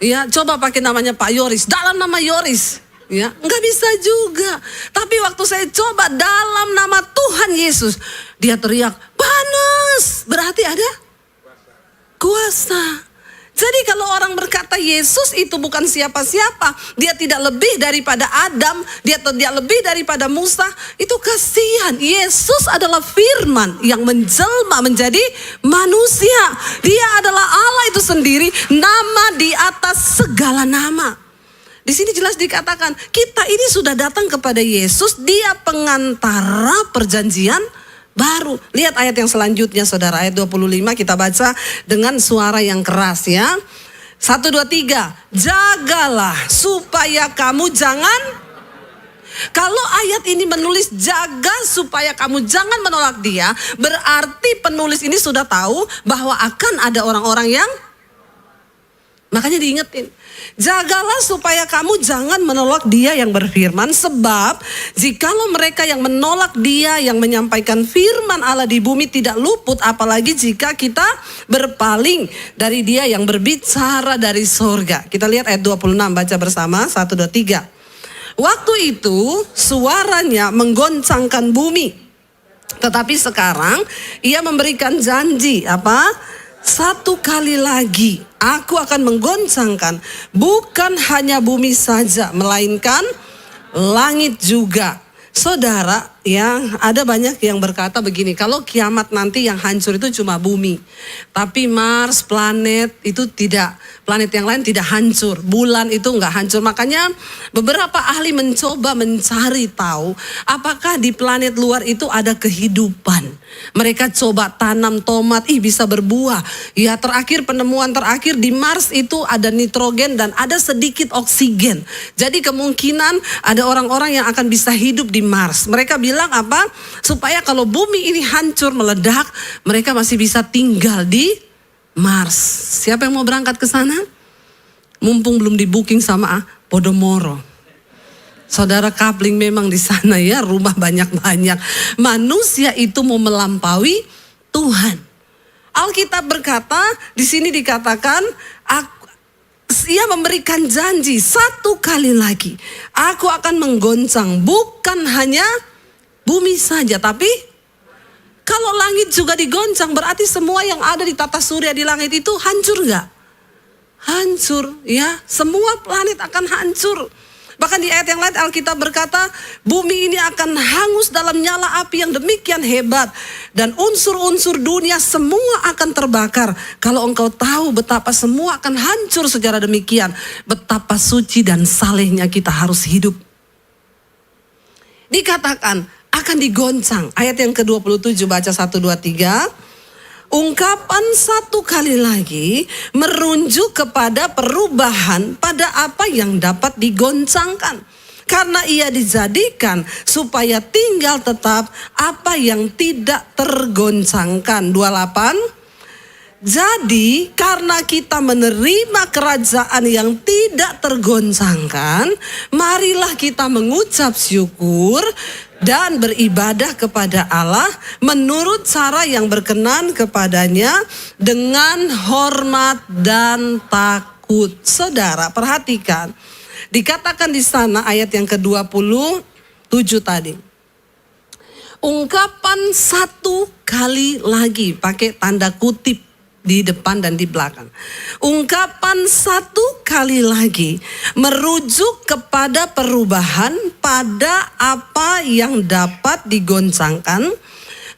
Ya coba pakai namanya Pak Yoris, dalam nama Yoris. Ya nggak bisa juga. Tapi waktu saya coba dalam nama Tuhan Yesus, dia teriak, panas. Berarti ada kuasa. Jadi kalau orang berkata Yesus itu bukan siapa-siapa, dia tidak lebih daripada Adam, dia tidak lebih daripada Musa, itu kasihan. Yesus adalah firman yang menjelma menjadi manusia. Dia adalah Allah itu sendiri, nama di atas segala nama. Di sini jelas dikatakan, kita ini sudah datang kepada Yesus, dia pengantara perjanjian baru. Lihat ayat yang selanjutnya saudara, ayat 25 kita baca dengan suara yang keras ya. 1, 2, 3. Jagalah supaya kamu jangan Kalau ayat ini menulis jaga supaya kamu jangan menolak dia, berarti penulis ini sudah tahu bahwa akan ada orang-orang yang, makanya diingetin, jagalah supaya kamu jangan menolak dia yang berfirman, sebab jikalau mereka yang menolak dia yang menyampaikan firman Allah di bumi tidak luput, apalagi jika kita berpaling dari dia yang berbicara dari sorga. Kita lihat ayat 26, baca bersama, 1, 2, 3. Waktu itu suaranya menggoncangkan bumi. Tetapi sekarang ia memberikan janji apa? Satu kali lagi aku akan menggoncangkan bukan hanya bumi saja, melainkan langit juga. Saudara, ya ada banyak yang berkata begini, kalau kiamat nanti yang hancur itu cuma bumi. Tapi Mars, planet itu tidak, planet yang lain tidak hancur. Bulan itu enggak hancur. Makanya beberapa ahli mencoba mencari tahu apakah di planet luar itu ada kehidupan. Mereka coba tanam tomat, bisa berbuah. Ya terakhir, penemuan terakhir di Mars itu ada nitrogen dan ada sedikit oksigen. Jadi kemungkinan ada orang-orang yang akan bisa hidup di Mars. Mereka bilang apa? Supaya kalau bumi ini hancur meledak, mereka masih bisa tinggal di Mars. Siapa yang mau berangkat ke sana? Mumpung belum di booking sama Podomoro. Saudara, kapling memang di sana ya, rumah banyak-banyak. Manusia itu mau melampaui Tuhan. Alkitab berkata, di sini dikatakan, ia memberikan janji satu kali lagi. Aku akan menggoncang bukan hanya bumi saja, tapi kalau langit juga digoncang, berarti semua yang ada di tata surya di langit itu hancur nggak? Hancur ya, semua planet akan hancur. Bahkan di ayat yang lain Alkitab berkata, bumi ini akan hangus dalam nyala api yang demikian hebat. Dan unsur-unsur dunia semua akan terbakar. Kalau engkau tahu betapa semua akan hancur secara demikian, betapa suci dan salehnya kita harus hidup. Dikatakan akan digoncang. Ayat yang ke-27, baca 1, 2, 3. Ungkapan satu kali lagi merujuk kepada perubahan pada apa yang dapat digoncangkan. Karena ia dijadikan supaya tinggal tetap apa yang tidak tergoncangkan. 28. Jadi karena kita menerima kerajaan yang tidak tergoncangkan, marilah kita mengucap syukur dan beribadah kepada Allah menurut cara yang berkenan kepadanya dengan hormat dan takut. Saudara, perhatikan. Dikatakan di sana ayat yang ke-27 tadi. Ungkapan satu kali lagi, pakai tanda kutip di depan dan di belakang. Ungkapan satu kali lagi merujuk kepada perubahan pada apa yang dapat digoncangkan.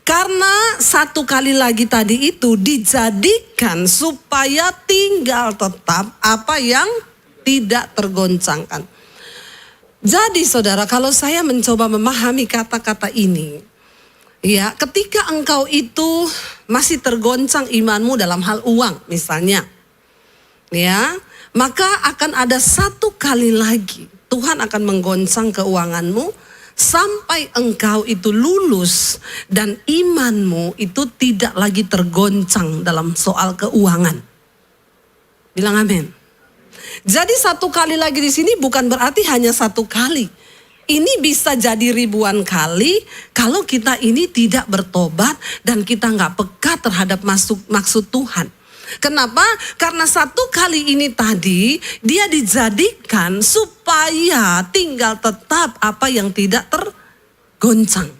Karena satu kali lagi tadi itu dijadikan supaya tinggal tetap apa yang tidak tergoncangkan. Jadi saudara, kalau saya mencoba memahami kata-kata ini, ya, ketika engkau itu masih tergoncang imanmu dalam hal uang misalnya, ya, maka akan ada satu kali lagi Tuhan akan menggoncang keuanganmu sampai engkau itu lulus dan imanmu itu tidak lagi tergoncang dalam soal keuangan. Bilang amin. Jadi satu kali lagi di sini bukan berarti hanya satu kali. Ini bisa jadi ribuan kali kalau kita ini tidak bertobat dan kita nggak peka terhadap maksud Tuhan. Kenapa? Karena satu kali ini tadi dia dijadikan supaya tinggal tetap apa yang tidak tergoncang.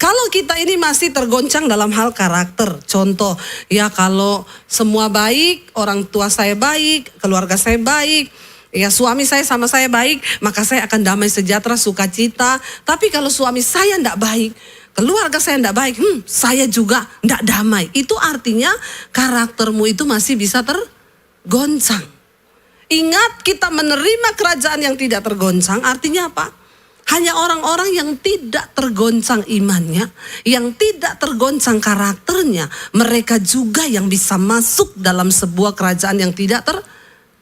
Kalau kita ini masih tergoncang dalam hal karakter, contoh ya kalau semua baik, orang tua saya baik, keluarga saya baik, ya suami saya sama saya baik, maka saya akan damai sejahtera, sukacita. Tapi kalau suami saya tidak baik, keluarga saya tidak baik, saya juga tidak damai. Itu artinya karaktermu itu masih bisa tergoncang. Ingat, kita menerima kerajaan yang tidak tergoncang artinya apa? Hanya orang-orang yang tidak tergoncang imannya, yang tidak tergoncang karakternya, mereka juga yang bisa masuk dalam sebuah kerajaan yang tidak tergoncang.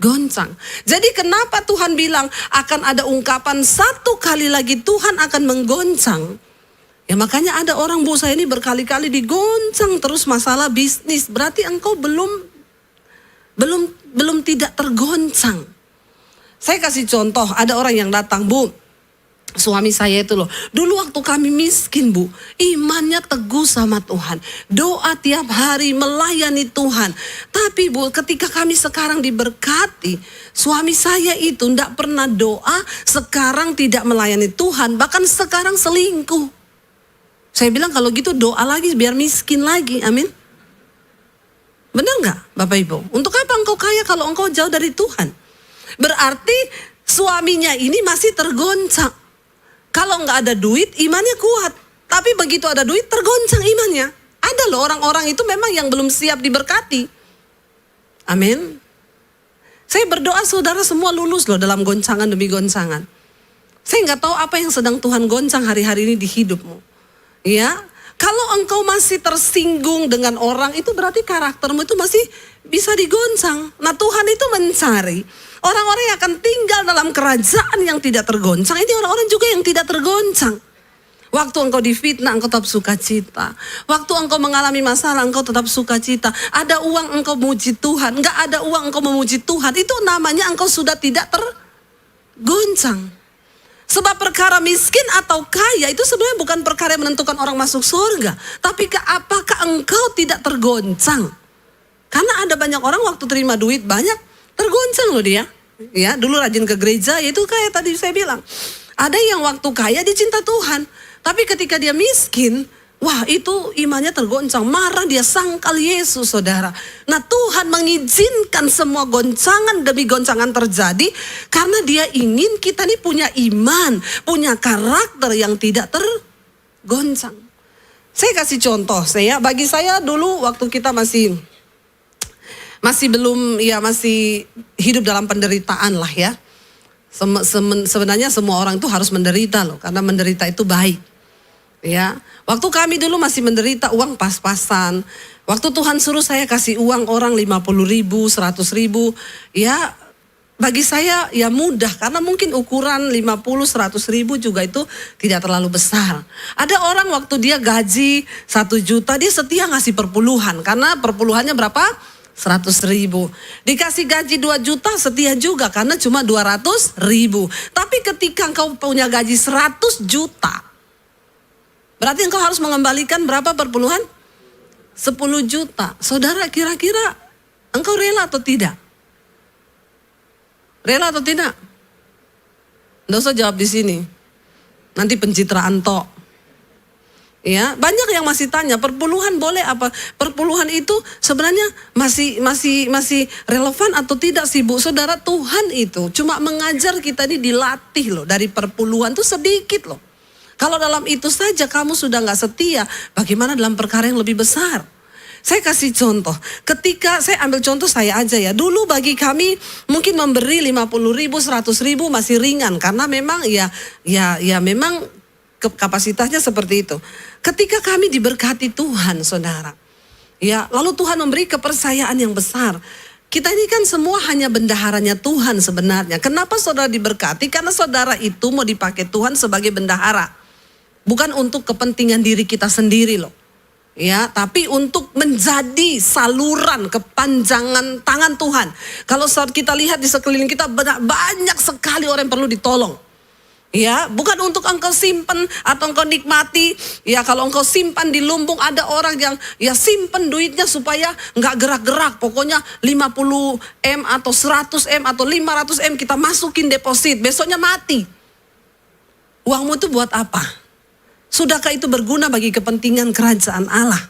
goncang. Jadi kenapa Tuhan bilang akan ada ungkapan satu kali lagi Tuhan akan menggoncang? Ya makanya ada orang, Bu, saya ini berkali-kali digoncang terus masalah bisnis. Berarti engkau belum tidak tergoncang. Saya kasih contoh, ada orang yang datang, Bu, suami saya itu loh, dulu waktu kami miskin, Bu, imannya teguh sama Tuhan, doa tiap hari, melayani Tuhan. Tapi Bu, ketika kami sekarang diberkati, suami saya itu tidak pernah doa, sekarang tidak melayani Tuhan, bahkan sekarang selingkuh. Saya bilang kalau gitu doa lagi biar miskin lagi, amin. Benar nggak Bapak Ibu? Untuk apa engkau kaya kalau engkau jauh dari Tuhan? Berarti suaminya ini masih tergoncang. Kalau nggak ada duit, imannya kuat. Tapi begitu ada duit, tergoncang imannya. Ada loh orang-orang itu memang yang belum siap diberkati. Amin. Saya berdoa saudara semua lulus loh dalam goncangan demi goncangan. Saya nggak tahu apa yang sedang Tuhan goncang hari-hari ini di hidupmu. Ya, kalau engkau masih tersinggung dengan orang, itu berarti karaktermu itu masih bisa digoncang. Nah Tuhan itu mencari orang-orang yang akan tinggal dalam kerajaan yang tidak tergoncang. Ini orang-orang juga yang tidak tergoncang. Waktu engkau difitnah, engkau tetap sukacita. Waktu engkau mengalami masalah, engkau tetap sukacita. Ada uang, engkau memuji Tuhan. Enggak ada uang, engkau memuji Tuhan. Itu namanya engkau sudah tidak tergoncang. Sebab perkara miskin atau kaya itu sebenarnya bukan perkara yang menentukan orang masuk surga. Tapi apakah engkau tidak tergoncang? Karena ada banyak orang waktu terima duit banyak, tergoncang loh dia. Ya, dulu rajin ke gereja, itu kayak tadi saya bilang. Ada yang waktu kaya dicinta Tuhan. Tapi ketika dia miskin, wah itu imannya tergoncang. Marah, dia sangkal Yesus, saudara. Nah Tuhan mengizinkan semua goncangan demi goncangan terjadi. Karena dia ingin kita nih punya iman, punya karakter yang tidak tergoncang. Saya kasih contoh, bagi saya dulu waktu kita masih belum, ya masih hidup dalam penderitaan lah ya. Sebenarnya semua orang itu harus menderita loh, karena menderita itu baik. Ya, waktu kami dulu masih menderita uang pas-pasan. Waktu Tuhan suruh saya kasih uang orang 50.000, 100.000, ya bagi saya ya mudah karena mungkin ukuran 50, 100.000 juga itu tidak terlalu besar. Ada orang waktu dia gaji 1 juta dia setia ngasih perpuluhan karena perpuluhannya berapa? 100.000. Dikasih gaji 2 juta setia juga karena cuma 200.000. Tapi ketika engkau punya gaji 100 juta, berarti engkau harus mengembalikan berapa perpuluhan? 10 juta. Saudara kira-kira engkau rela atau tidak? Rela atau tidak? Nggak usah jawab di sini. Nanti pencitraan tok. Ya, banyak yang masih tanya perpuluhan boleh apa? Perpuluhan itu sebenarnya masih relevan atau tidak sih Bu? Saudara, Tuhan itu cuma mengajar kita ini dilatih loh, dari perpuluhan itu sedikit loh. Kalau dalam itu saja kamu sudah gak setia, bagaimana dalam perkara yang lebih besar? Saya kasih contoh, ketika saya ambil contoh saya aja ya. Dulu bagi kami mungkin memberi 50.000, 100.000 masih ringan. Karena memang memang kapasitasnya seperti itu. Ketika kami diberkati Tuhan saudara, ya lalu Tuhan memberi kepercayaan yang besar. Kita ini kan semua hanya bendaharanya Tuhan sebenarnya. Kenapa saudara diberkati? Karena saudara itu mau dipakai Tuhan sebagai bendahara. Bukan untuk kepentingan diri kita sendiri loh. Ya, tapi untuk menjadi saluran kepanjangan tangan Tuhan. Kalau saat kita lihat di sekeliling kita banyak sekali orang yang perlu ditolong. Ya, bukan untuk engkau simpan atau engkau nikmati. Ya, kalau engkau simpan di lumbung ada orang yang ya simpan duitnya supaya nggak gerak-gerak. Pokoknya 50M atau 100M atau 500M kita masukin deposit. Besoknya mati. Uangmu itu buat apa? Sudahkah itu berguna bagi kepentingan kerajaan Allah?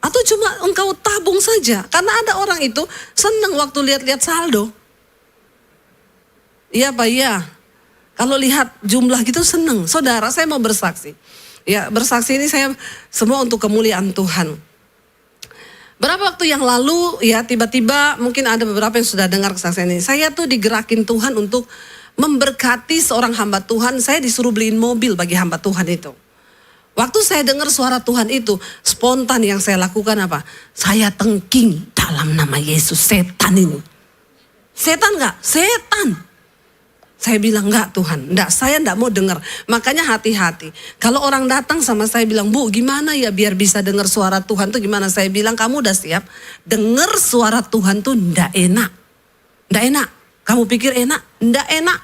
Atau cuma engkau tabung saja? Karena ada orang itu senang waktu lihat-lihat saldo. Iya Pak, iya. Kalau lihat jumlah gitu senang. Saudara, saya mau bersaksi. Ya, bersaksi ini saya semua untuk kemuliaan Tuhan. Berapa waktu yang lalu ya tiba-tiba mungkin ada beberapa yang sudah dengar kesaksian ini. Saya tuh digerakin Tuhan untuk memberkati seorang hamba Tuhan. Saya disuruh beliin mobil bagi hamba Tuhan itu. Waktu saya dengar suara Tuhan itu, spontan yang saya lakukan apa? Saya tengking dalam nama Yesus, setan ini. Setan nggak? Setan. Saya bilang enggak Tuhan, enggak, saya enggak mau dengar. Makanya hati-hati. Kalau orang datang sama saya bilang, Bu gimana ya biar bisa dengar suara Tuhan tuh gimana? Saya bilang kamu udah siap? Dengar suara Tuhan tuh enggak enak. Enggak enak. Kamu pikir enak? Enggak enak.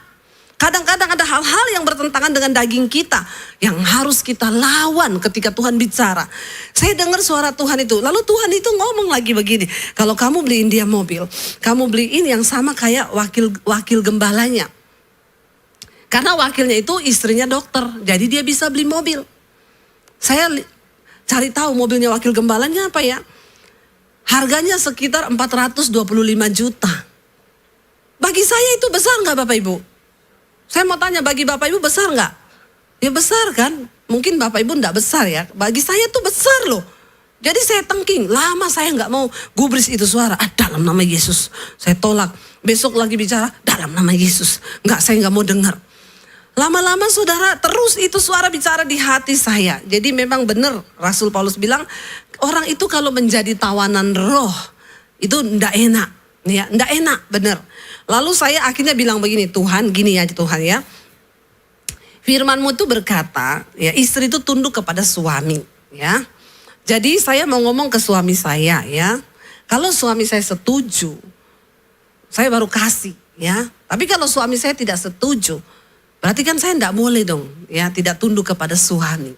Kadang-kadang ada hal-hal yang bertentangan dengan daging kita. Yang harus kita lawan ketika Tuhan bicara. Saya dengar suara Tuhan itu. Lalu Tuhan itu ngomong lagi begini. Kalau kamu beliin dia mobil. Kamu beliin yang sama kayak wakil gembalanya. Karena wakilnya itu istrinya dokter, jadi dia bisa beli mobil. Saya cari tahu mobilnya wakil gembalanya apa ya. Harganya sekitar 425 juta. Bagi saya itu besar nggak Bapak Ibu? Saya mau tanya bagi Bapak Ibu besar nggak? Ya besar kan? Mungkin Bapak Ibu nggak besar ya. Bagi saya itu besar loh. Jadi saya tengking, lama saya nggak mau gubris itu suara. Dalam nama Yesus, saya tolak. Besok lagi bicara, dalam nama Yesus. Nggak, saya nggak mau dengar. Lama-lama saudara terus itu suara bicara di hati saya. Jadi memang benar Rasul Paulus bilang orang itu kalau menjadi tawanan roh itu ndak enak. Ya, ndak enak benar. Lalu saya akhirnya bilang begini, Tuhan gini ya Tuhan ya. Firman-Mu itu berkata ya istri itu tunduk kepada suami ya. Jadi saya mau ngomong ke suami saya ya. Kalau suami saya setuju saya baru kasih ya. Tapi kalau suami saya tidak setuju berarti kan saya enggak boleh dong ya tidak tunduk kepada suami.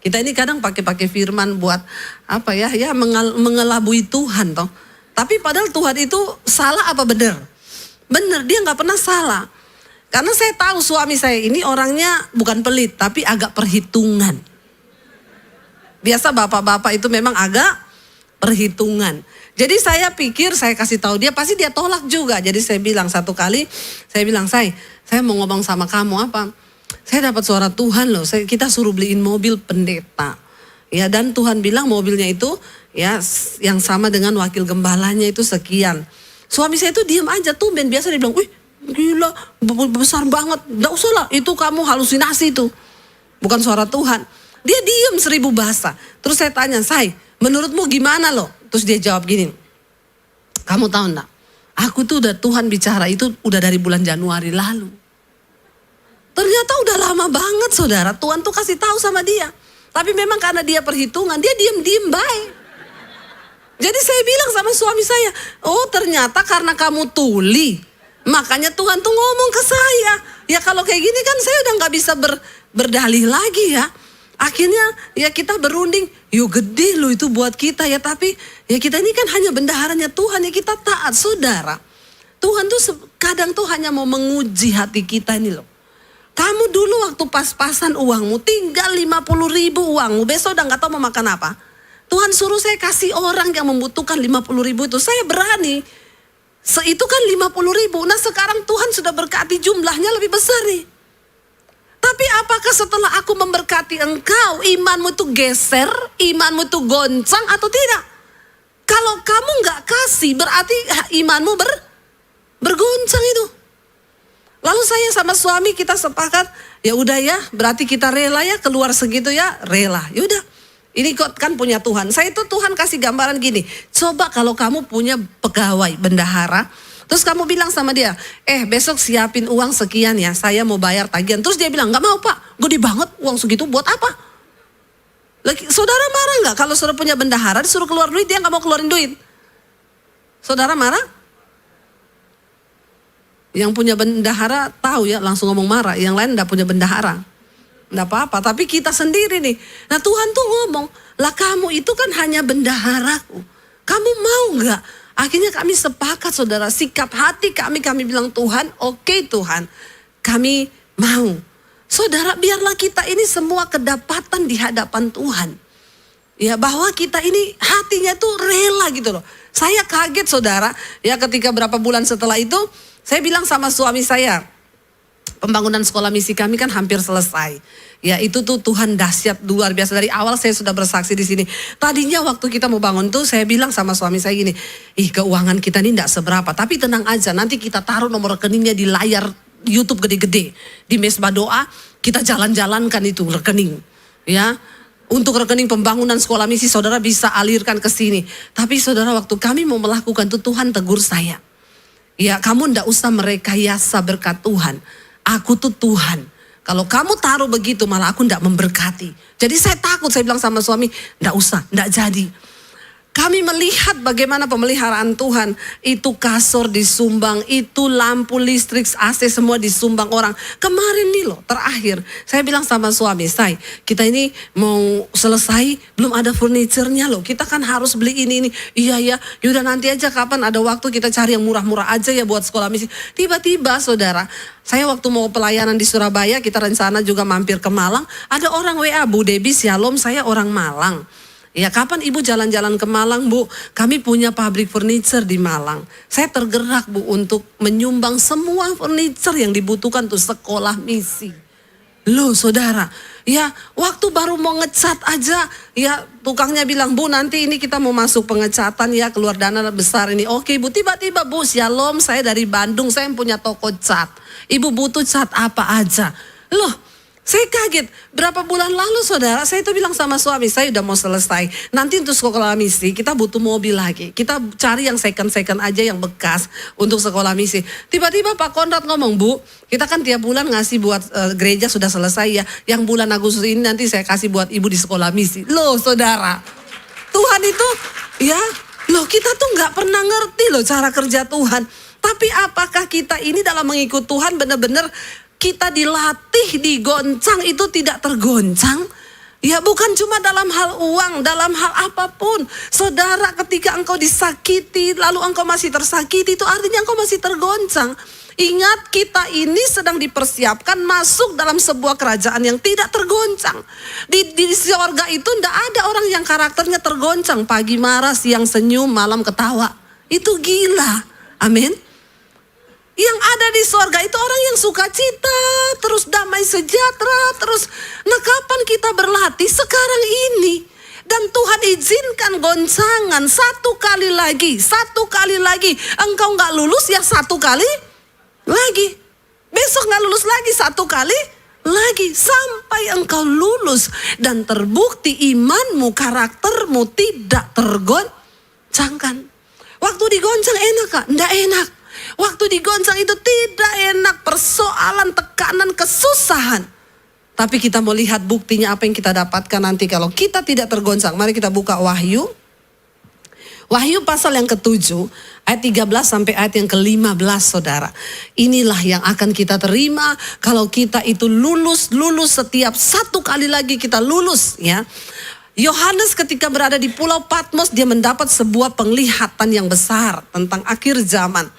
Kita ini kadang pakai firman buat apa ya mengelabui Tuhan toh. Tapi padahal Tuhan itu salah apa benar? Benar, dia nggak pernah salah. Karena saya tahu suami saya ini orangnya bukan pelit tapi agak perhitungan. Biasa bapak-bapak itu memang agak perhitungan. Jadi saya pikir saya kasih tahu dia pasti dia tolak juga. Jadi saya bilang satu kali, saya bilang saya mau ngomong sama kamu apa? Saya dapat suara Tuhan loh. Kita suruh beliin mobil pendeta. Ya dan Tuhan bilang mobilnya itu ya yang sama dengan wakil gembalanya itu sekian. Suami saya itu diam aja tuh. Biasa dia bilang, wih gila besar banget. Nggak usah lah itu kamu halusinasi itu. Bukan suara Tuhan. Dia diam 1000 bahasa. Terus saya tanya, menurutmu gimana loh? Terus dia jawab gini, kamu tahu enggak? Aku tuh udah Tuhan bicara itu udah dari bulan Januari lalu. Ternyata udah lama banget saudara. Tuhan tuh kasih tahu sama dia. Tapi memang karena dia perhitungan, dia diem baik. Jadi saya bilang sama suami saya, oh ternyata karena kamu tuli. Makanya Tuhan tuh ngomong ke saya. Ya kalau kayak gini kan saya udah gak bisa berdalih lagi ya. Akhirnya ya kita berunding, yuk gede loh itu buat kita ya. Tapi ya kita ini kan hanya bendaharanya Tuhan ya kita taat saudara. Tuhan tuh kadang tuh hanya mau menguji hati kita ini loh. Kamu dulu waktu pas-pasan uangmu tinggal 50.000 uangmu. Besok udah gak tahu mau makan apa. Tuhan suruh saya kasih orang yang membutuhkan 50.000 itu. Saya berani. Itu kan 50.000. Nah sekarang Tuhan sudah berkati jumlahnya lebih besar nih. Tapi apakah setelah aku memberkati engkau, imanmu itu geser, imanmu itu goncang atau tidak? Kalau kamu nggak kasih, berarti imanmu bergoncang itu. Lalu saya sama suami kita sepakat, ya udah ya, berarti kita rela ya keluar segitu ya, rela. Ya udah, ini kan punya Tuhan. Saya itu Tuhan kasih gambaran gini, coba kalau kamu punya pegawai bendahara. Terus kamu bilang sama dia, besok siapin uang sekian ya, saya mau bayar tagihan. Terus dia bilang, gak mau Pak, gede banget uang segitu buat apa? Saudara marah gak kalau saudara punya bendahara disuruh keluar duit, dia gak mau keluarin duit? Saudara marah? Yang punya bendahara tahu ya, langsung ngomong marah. Yang lain gak punya bendahara. Gak apa-apa, tapi kita sendiri nih. Nah Tuhan tuh ngomong, lah kamu itu kan hanya bendaharaku. Kamu mau gak? Akhirnya kami sepakat saudara, sikap hati kami bilang Tuhan, oke Tuhan, kami mau. Saudara biarlah kita ini semua kedapatan di hadapan Tuhan. Ya bahwa kita ini hatinya tuh rela gitu loh. Saya kaget saudara, ya ketika berapa bulan setelah itu, saya bilang sama suami saya, pembangunan sekolah misi kami kan hampir selesai. Ya itu tuh Tuhan dahsyat luar biasa. Dari awal saya sudah bersaksi di sini. Tadinya waktu kita mau bangun tuh saya bilang sama suami saya gini, keuangan kita ini enggak seberapa. Tapi tenang aja, nanti kita taruh nomor rekeningnya di layar YouTube gede-gede. Di mesbah doa kita jalan-jalankan itu rekening. Ya, untuk rekening pembangunan sekolah misi saudara bisa alirkan ke sini. Tapi saudara waktu kami mau melakukan itu Tuhan tegur saya. Ya kamu ndak usah merekayasa berkat Tuhan. Aku tuh Tuhan. Kalau kamu taruh begitu malah aku ndak memberkati. Jadi saya takut, saya bilang sama suami, ndak usah, ndak jadi. Kami melihat bagaimana pemeliharaan Tuhan. Itu kasur disumbang, itu lampu listrik, AC semua disumbang orang. Kemarin nih loh, terakhir. Saya bilang sama suami, Say, kita ini mau selesai, belum ada furniturnya loh. Kita kan harus beli ini. Iya ya, yaudah nanti aja kapan ada waktu kita cari yang murah-murah aja ya buat sekolah misi. Tiba-tiba saudara, saya waktu mau pelayanan di Surabaya, kita rencana juga mampir ke Malang. Ada orang WA, Bu Debbie Shalom, saya orang Malang. Ya kapan ibu jalan-jalan ke Malang bu? Kami punya pabrik furniture di Malang. Saya tergerak bu untuk menyumbang semua furniture yang dibutuhkan untuk sekolah misi. Loh saudara, ya waktu baru mau ngecat aja, ya tukangnya bilang bu nanti ini kita mau masuk pengecatan ya keluar dana besar ini. Oke bu, tiba-tiba bu Shalom saya dari Bandung, saya punya toko cat. Ibu butuh cat apa aja. Loh. Saya kaget, berapa bulan lalu saudara, saya itu bilang sama suami, saya udah mau selesai. Nanti untuk sekolah misi, kita butuh mobil lagi. Kita cari yang second-second aja, yang bekas untuk sekolah misi. Tiba-tiba Pak Konrad ngomong, Bu, kita kan tiap bulan ngasih buat gereja sudah selesai ya. Yang bulan Agustus ini nanti saya kasih buat ibu di sekolah misi. Loh saudara, Tuhan itu, ya, loh kita tuh gak pernah ngerti loh cara kerja Tuhan. Tapi apakah kita ini dalam mengikut Tuhan benar-benar kita dilatih, digoncang itu tidak tergoncang? Ya bukan cuma dalam hal uang, dalam hal apapun. Saudara ketika engkau disakiti, lalu engkau masih tersakiti, itu artinya engkau masih tergoncang. Ingat kita ini sedang dipersiapkan masuk dalam sebuah kerajaan yang tidak tergoncang. Di sorga itu tidak ada orang yang karakternya tergoncang. Pagi marah, siang senyum, malam ketawa. Itu gila. Amin. Yang ada di sorga itu orang yang sukacita, terus damai sejahtera, terus nah kapan kita berlatih? Sekarang ini. Dan Tuhan izinkan goncangan satu kali lagi. Engkau gak lulus ya satu kali lagi. Besok gak lulus lagi satu kali lagi. Sampai engkau lulus dan terbukti imanmu, karaktermu tidak tergoncangkan. Waktu digoncang enak kak? Nggak enak. Waktu digoncang itu tidak enak, persoalan, tekanan, kesusahan. Tapi kita mau lihat buktinya apa yang kita dapatkan nanti kalau kita tidak tergoncang. Mari kita buka Wahyu. Wahyu pasal yang ke-7, ayat 13 sampai ayat yang ke-15 saudara. Inilah yang akan kita terima kalau kita itu lulus setiap satu kali lagi kita lulus ya. Yohanes ketika berada di Pulau Patmos dia mendapat sebuah penglihatan yang besar tentang akhir zaman.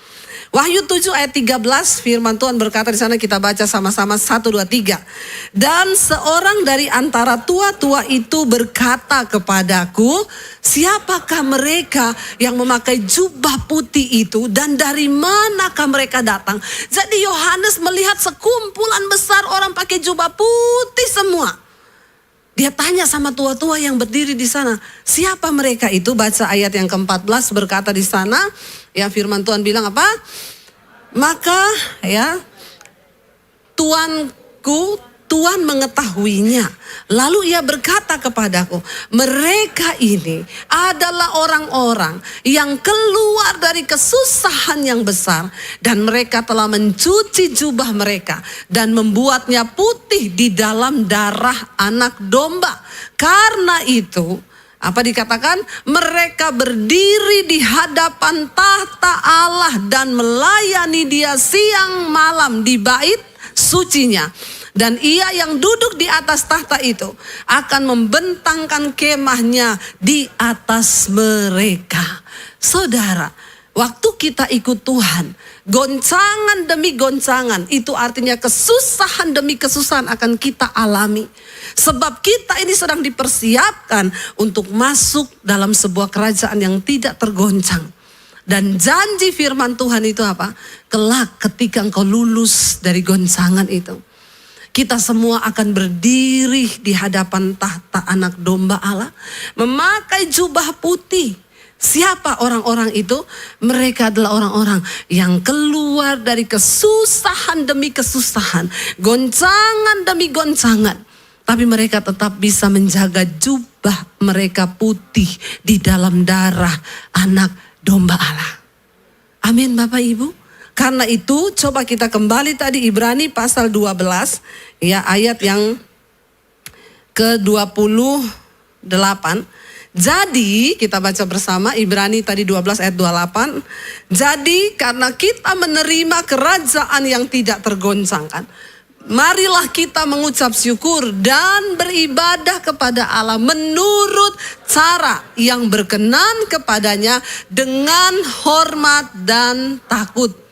Wahyu 7 ayat 13 firman Tuhan berkata di sana, kita baca sama-sama 1, 2, 3. Dan seorang dari antara tua-tua itu berkata kepadaku, siapakah mereka yang memakai jubah putih itu dan dari manakah mereka datang? Jadi Yohanes melihat sekumpulan besar orang pakai jubah putih semua. Dia tanya sama tua-tua yang berdiri di sana, siapa mereka itu? Baca ayat yang ke-14 berkata di sana, ya firman Tuhan bilang apa? Maka ya Tuhan mengetahuinya. Lalu ia berkata kepadaku, mereka ini adalah orang-orang yang keluar dari kesusahan yang besar. Dan mereka telah mencuci jubah mereka dan membuatnya putih di dalam darah anak domba. Karena itu, apa dikatakan? Mereka berdiri di hadapan tahta Allah dan melayani dia siang malam di bait sucinya. Dan ia yang duduk di atas tahta itu akan membentangkan kemahnya di atas mereka. Saudara, waktu kita ikut Tuhan, goncangan demi goncangan, itu artinya kesusahan demi kesusahan akan kita alami. Sebab kita ini sedang dipersiapkan untuk masuk dalam sebuah kerajaan yang tidak tergoncang. Dan janji firman Tuhan itu apa? Kelak ketika engkau lulus dari goncangan itu, kita semua akan berdiri di hadapan tahta anak domba Allah, memakai jubah putih. Siapa orang-orang itu? Mereka adalah orang-orang yang keluar dari kesusahan demi kesusahan, goncangan demi goncangan. Tapi mereka tetap bisa menjaga jubah mereka putih di dalam darah anak domba Allah. Amin Bapak Ibu. Karena itu coba kita kembali tadi Ibrani pasal 12 ya, ayat yang ke-28. Jadi kita baca bersama Ibrani tadi 12 ayat 28. Jadi karena kita menerima kerajaan yang tidak tergoncangkan, marilah kita mengucap syukur dan beribadah kepada Allah menurut cara yang berkenan kepadanya dengan hormat dan takut.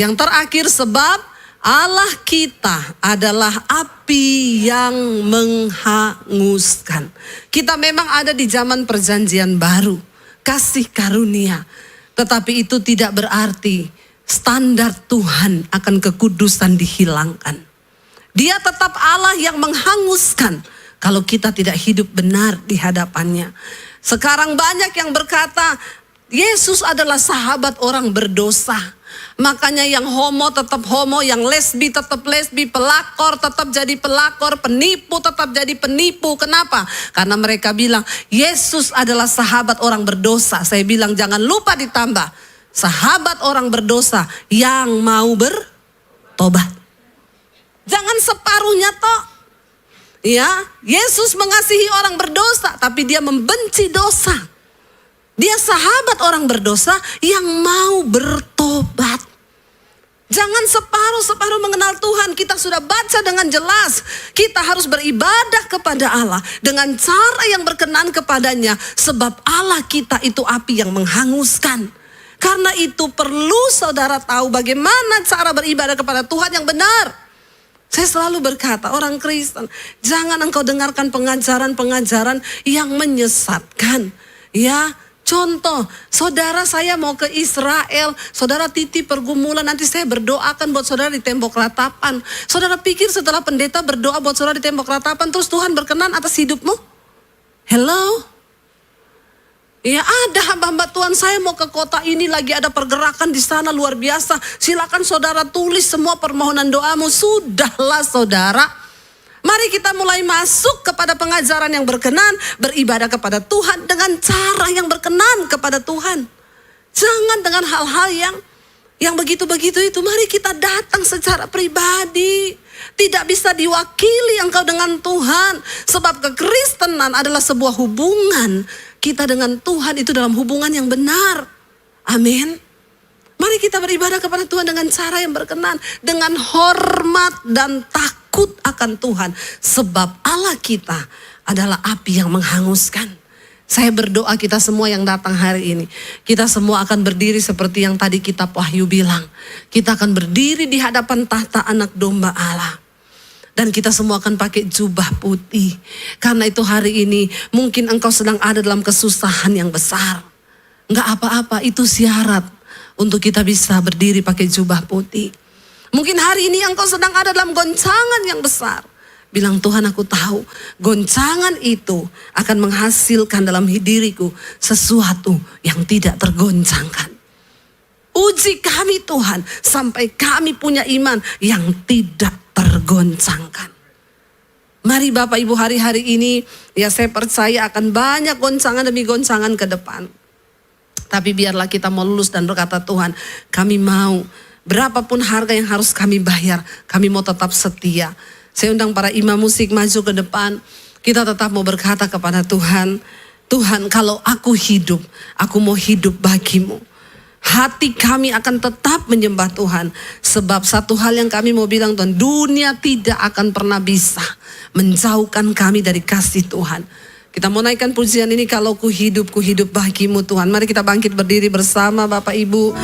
Yang terakhir, sebab Allah kita adalah api yang menghanguskan. Kita memang ada di zaman perjanjian baru, kasih karunia. Tetapi itu tidak berarti standar Tuhan akan kekudusan dihilangkan. Dia tetap Allah yang menghanguskan kalau kita tidak hidup benar di hadapannya. Sekarang banyak yang berkata, Yesus adalah sahabat orang berdosa. Makanya yang homo tetap homo, yang lesbi tetap lesbi, pelakor tetap jadi pelakor, penipu tetap jadi penipu. Kenapa? Karena mereka bilang Yesus adalah sahabat orang berdosa. Saya bilang jangan lupa ditambah sahabat orang berdosa yang mau bertobat. Jangan separuhnya toh. Ya, Yesus mengasihi orang berdosa tapi dia membenci dosa. Dia sahabat orang berdosa yang mau bertobat. Jangan separuh-separuh mengenal Tuhan. Kita sudah baca dengan jelas. Kita harus beribadah kepada Allah dengan cara yang berkenan kepadanya. Sebab Allah kita itu api yang menghanguskan. Karena itu perlu saudara tahu bagaimana cara beribadah kepada Tuhan yang benar. Saya selalu berkata, orang Kristen, jangan engkau dengarkan pengajaran-pengajaran yang menyesatkan. Ya, contoh, saudara saya mau ke Israel, saudara titip pergumulan, nanti saya berdoakan buat saudara di tembok ratapan. Saudara pikir setelah pendeta berdoa buat saudara di tembok ratapan, terus Tuhan berkenan atas hidupmu? Hello? Ya ada hamba-hamba Tuhan, saya mau ke kota ini, lagi ada pergerakan di sana luar biasa. Silakan saudara tulis semua permohonan doamu. Sudahlah saudara. Mari kita mulai masuk kepada pengajaran yang berkenan, beribadah kepada Tuhan dengan cara yang berkenan kepada Tuhan. Jangan dengan hal-hal yang begitu-begitu itu. Mari kita datang secara pribadi. Tidak bisa diwakili engkau dengan Tuhan. Sebab kekristenan adalah sebuah hubungan. Kita dengan Tuhan itu dalam hubungan yang benar. Amin. Mari kita beribadah kepada Tuhan dengan cara yang berkenan. Dengan hormat dan takut akan Tuhan. Sebab Allah kita adalah api yang menghanguskan. Saya berdoa kita semua yang datang hari ini. Kita semua akan berdiri seperti yang tadi kitab Wahyu bilang. Kita akan berdiri di hadapan tahta anak domba Allah. Dan kita semua akan pakai jubah putih. Karena itu hari ini mungkin engkau sedang ada dalam kesusahan yang besar. Enggak apa-apa, itu syarat untuk kita bisa berdiri pakai jubah putih. Mungkin hari ini engkau sedang ada dalam goncangan yang besar. Bilang, Tuhan aku tahu goncangan itu akan menghasilkan dalam diriku sesuatu yang tidak tergoncangkan. Uji kami Tuhan sampai kami punya iman yang tidak tergoncangkan. Mari Bapak Ibu, hari-hari ini ya saya percaya akan banyak goncangan demi goncangan ke depan. Tapi biarlah kita mau lulus dan berkata, Tuhan kami mau berapapun harga yang harus kami bayar, kami mau tetap setia. Saya undang para imam musik maju ke depan. Kita tetap mau berkata kepada Tuhan, Tuhan kalau aku hidup, aku mau hidup bagimu. Hati kami akan tetap menyembah Tuhan. Sebab satu hal yang kami mau bilang Tuhan, dunia tidak akan pernah bisa menjauhkan kami dari kasih Tuhan. Kita mau naikkan pujian ini, kalau ku hidup bagimu Tuhan. Mari kita bangkit berdiri bersama Bapak Ibu.